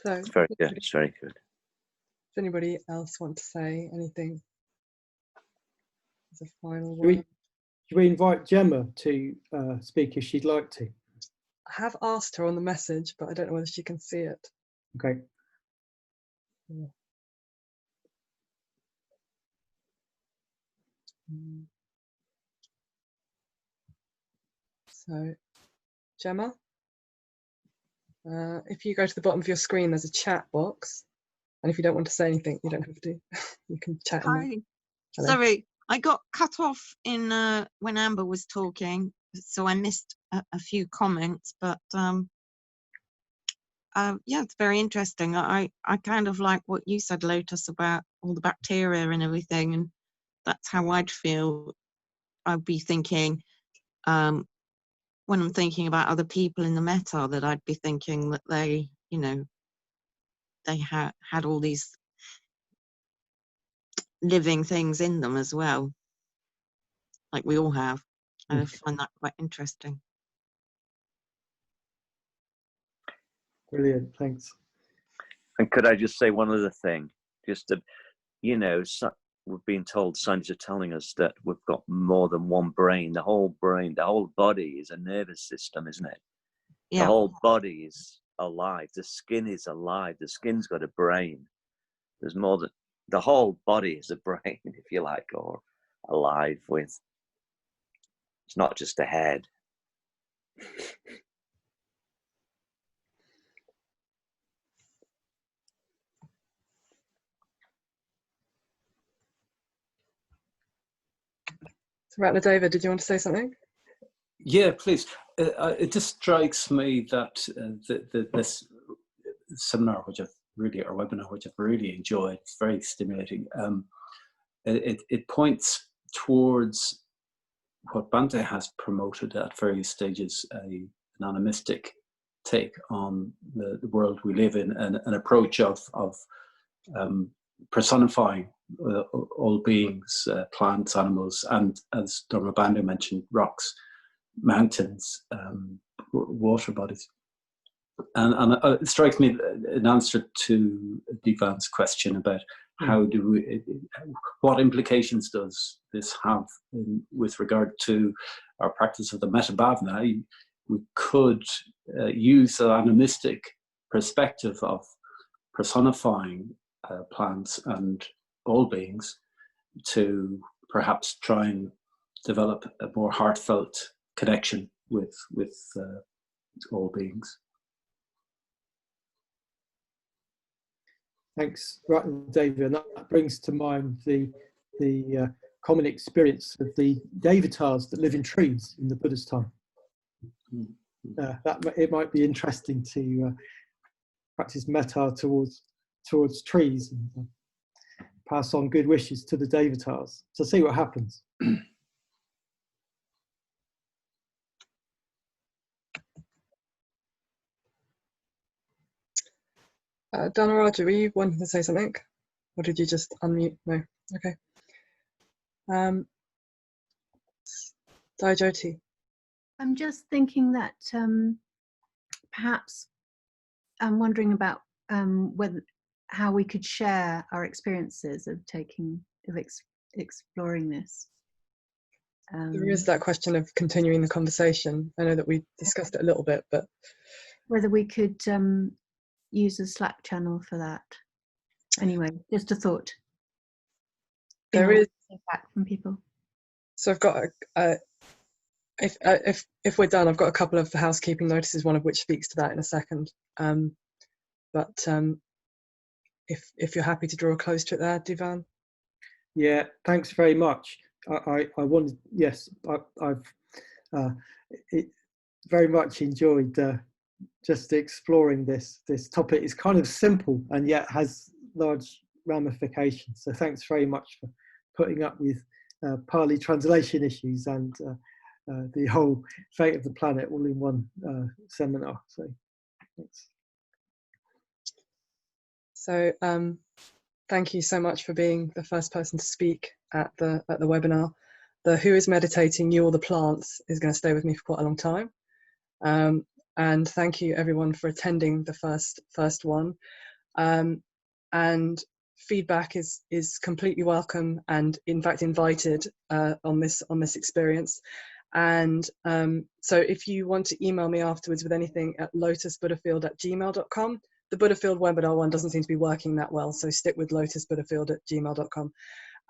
So it's very good. It's very good. Does anybody else want to say anything as a final word? Should we invite Gemma to speak if she'd like to? I have asked her on the message, but I don't know whether she can see it. Okay. Yeah. So, Gemma, if you go to the bottom of your screen, there's a chat box. And if you don't want to say anything, you don't have to. You can chat. Hi. Sorry, I got cut off in when Amber was talking, so I missed a few comments. But yeah, it's very interesting. I kind of like what you said, Lotus, about all the bacteria and everything, and that's how I'd feel. I'd be thinking when I'm thinking about other people in the metta, that I'd be thinking that they, they had all these living things in them as well, like we all have. I find that quite interesting. Brilliant, thanks. And could I just say one other thing? Just to, we've been told, scientists are telling us that we've got more than one brain. The whole body is a nervous system, isn't it? Yeah. The whole body is alive. The skin is alive. The skin's got a brain. There's more than, the whole body is a brain, if you like, or alive with, it's not just a head. So, Ratna David, did you want to say something? Yeah, please. It just strikes me that this seminar, or webinar, which I've really enjoyed, it's very stimulating. It points towards what Bhante has promoted at various stages, an animistic take on the world we live in, and an approach of personifying all beings, plants, animals, and, as Dharma Bandhu mentioned, rocks, mountains, water bodies. And it strikes me, in answer to Dhivan's question about what implications does this have with regard to our practice of the metta bhavana, we could use an animistic perspective of personifying plants and all beings to perhaps try and develop a more heartfelt connection with all beings. Thanks, right, David. And that brings to mind the common experience of the devatas that live in trees in the Buddha's time. It might be interesting to practice metta towards trees and pass on good wishes to the devatas. So see what happens. Dhanaraja, were you wanting to say something? Or did you just unmute? No. Okay. Dhyajoti. I'm just thinking that perhaps I'm wondering about how we could share our experiences of exploring this. There is that question of continuing the conversation. I know that we discussed it a little bit, but whether we could use a Slack channel for that. Anyway, just a thought. There is feedback from people. So I've got if we're done, I've got a couple of housekeeping notices, one of which speaks to that in a second. But if you're happy to draw a close to it there, Dhivan. Yeah, thanks very much. I wanted, yes, I've very much enjoyed just exploring this topic. It's kind of simple and yet has large ramifications. So thanks very much for putting up with Pali translation issues and the whole fate of the planet all in one seminar. So thanks. So thank you so much for being the first person to speak at the webinar. The Who is Meditating, You or the Plants is going to stay with me for quite a long time. And thank you everyone for attending the first one. And feedback is completely welcome and in fact invited on this experience. And so if you want to email me afterwards with anything at lotusbuddhafield@gmail.com. The Buddhafield webinar one doesn't seem to be working that well, so stick with lotusbuddhafield@gmail.com.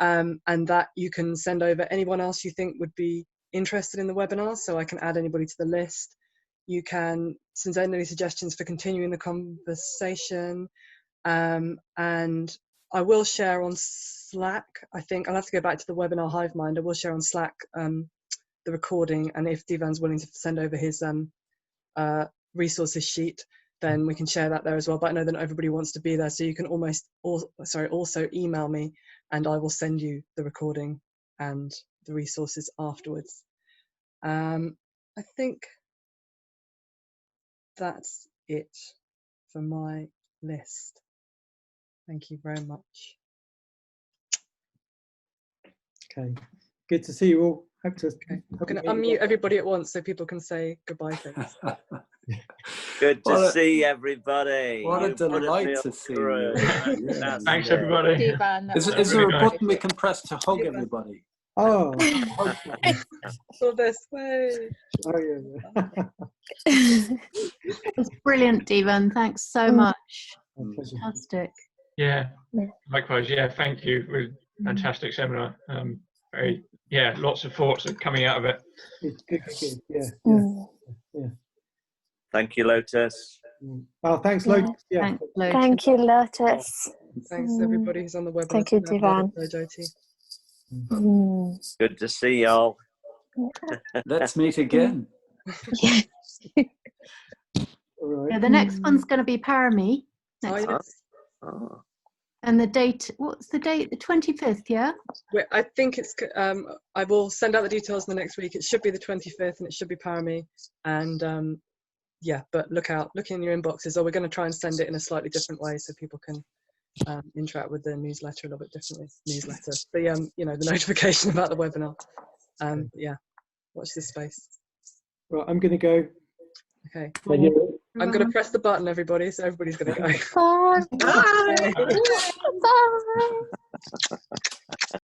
And that you can send over anyone else you think would be interested in the webinar, so I can add anybody to the list. You can send any suggestions for continuing the conversation. And I will share on Slack. I think I'll have to go back to the webinar Hivemind. I will share on Slack the recording, and if Dhivan's willing to send over his resources sheet, then we can share that there as well. But I know that not everybody wants to be there, so you can also email me and I will send you the recording and the resources afterwards. I think that's it for my list. Thank you very much. Okay, good to see you all. Hope to. Okay. I'm going to unmute everybody at once so people can say goodbye things. Good to see everybody. What a delight to see you. Yeah. Thanks, everybody. Is there a button we can press to hug everybody? Oh, For this way. oh yeah. It's brilliant, Dhivan. Thanks so much. Fantastic. Yeah, likewise. Yeah, thank you. Really fantastic seminar. Lots of thoughts are coming out of it. Good. Yeah. Thank you, Lotus. Oh, thanks, Lotus. Yeah. Thanks, Lotus. Thank you, Lotus. Thanks everybody who's on the webinar. Thank you, Dhivan. Good to see y'all. Let's meet again. Yeah. All right. Yeah, the next one's going to be Parami. Oh, Next yes. Oh. And the date, what's the date? The 25th, yeah? I think it's, I will send out the details in the next week. It should be the 25th and it should be Parami. And yeah, but look in your inboxes, or we're going to try and send it in a slightly different way so people can interact with the newsletter a little bit differently. You know, the notification about the webinar. Yeah, watch this space. Right, I'm going to go. Okay. Thank you. I'm going to press the button, everybody, so everybody's going to go. Bye. Bye. Bye.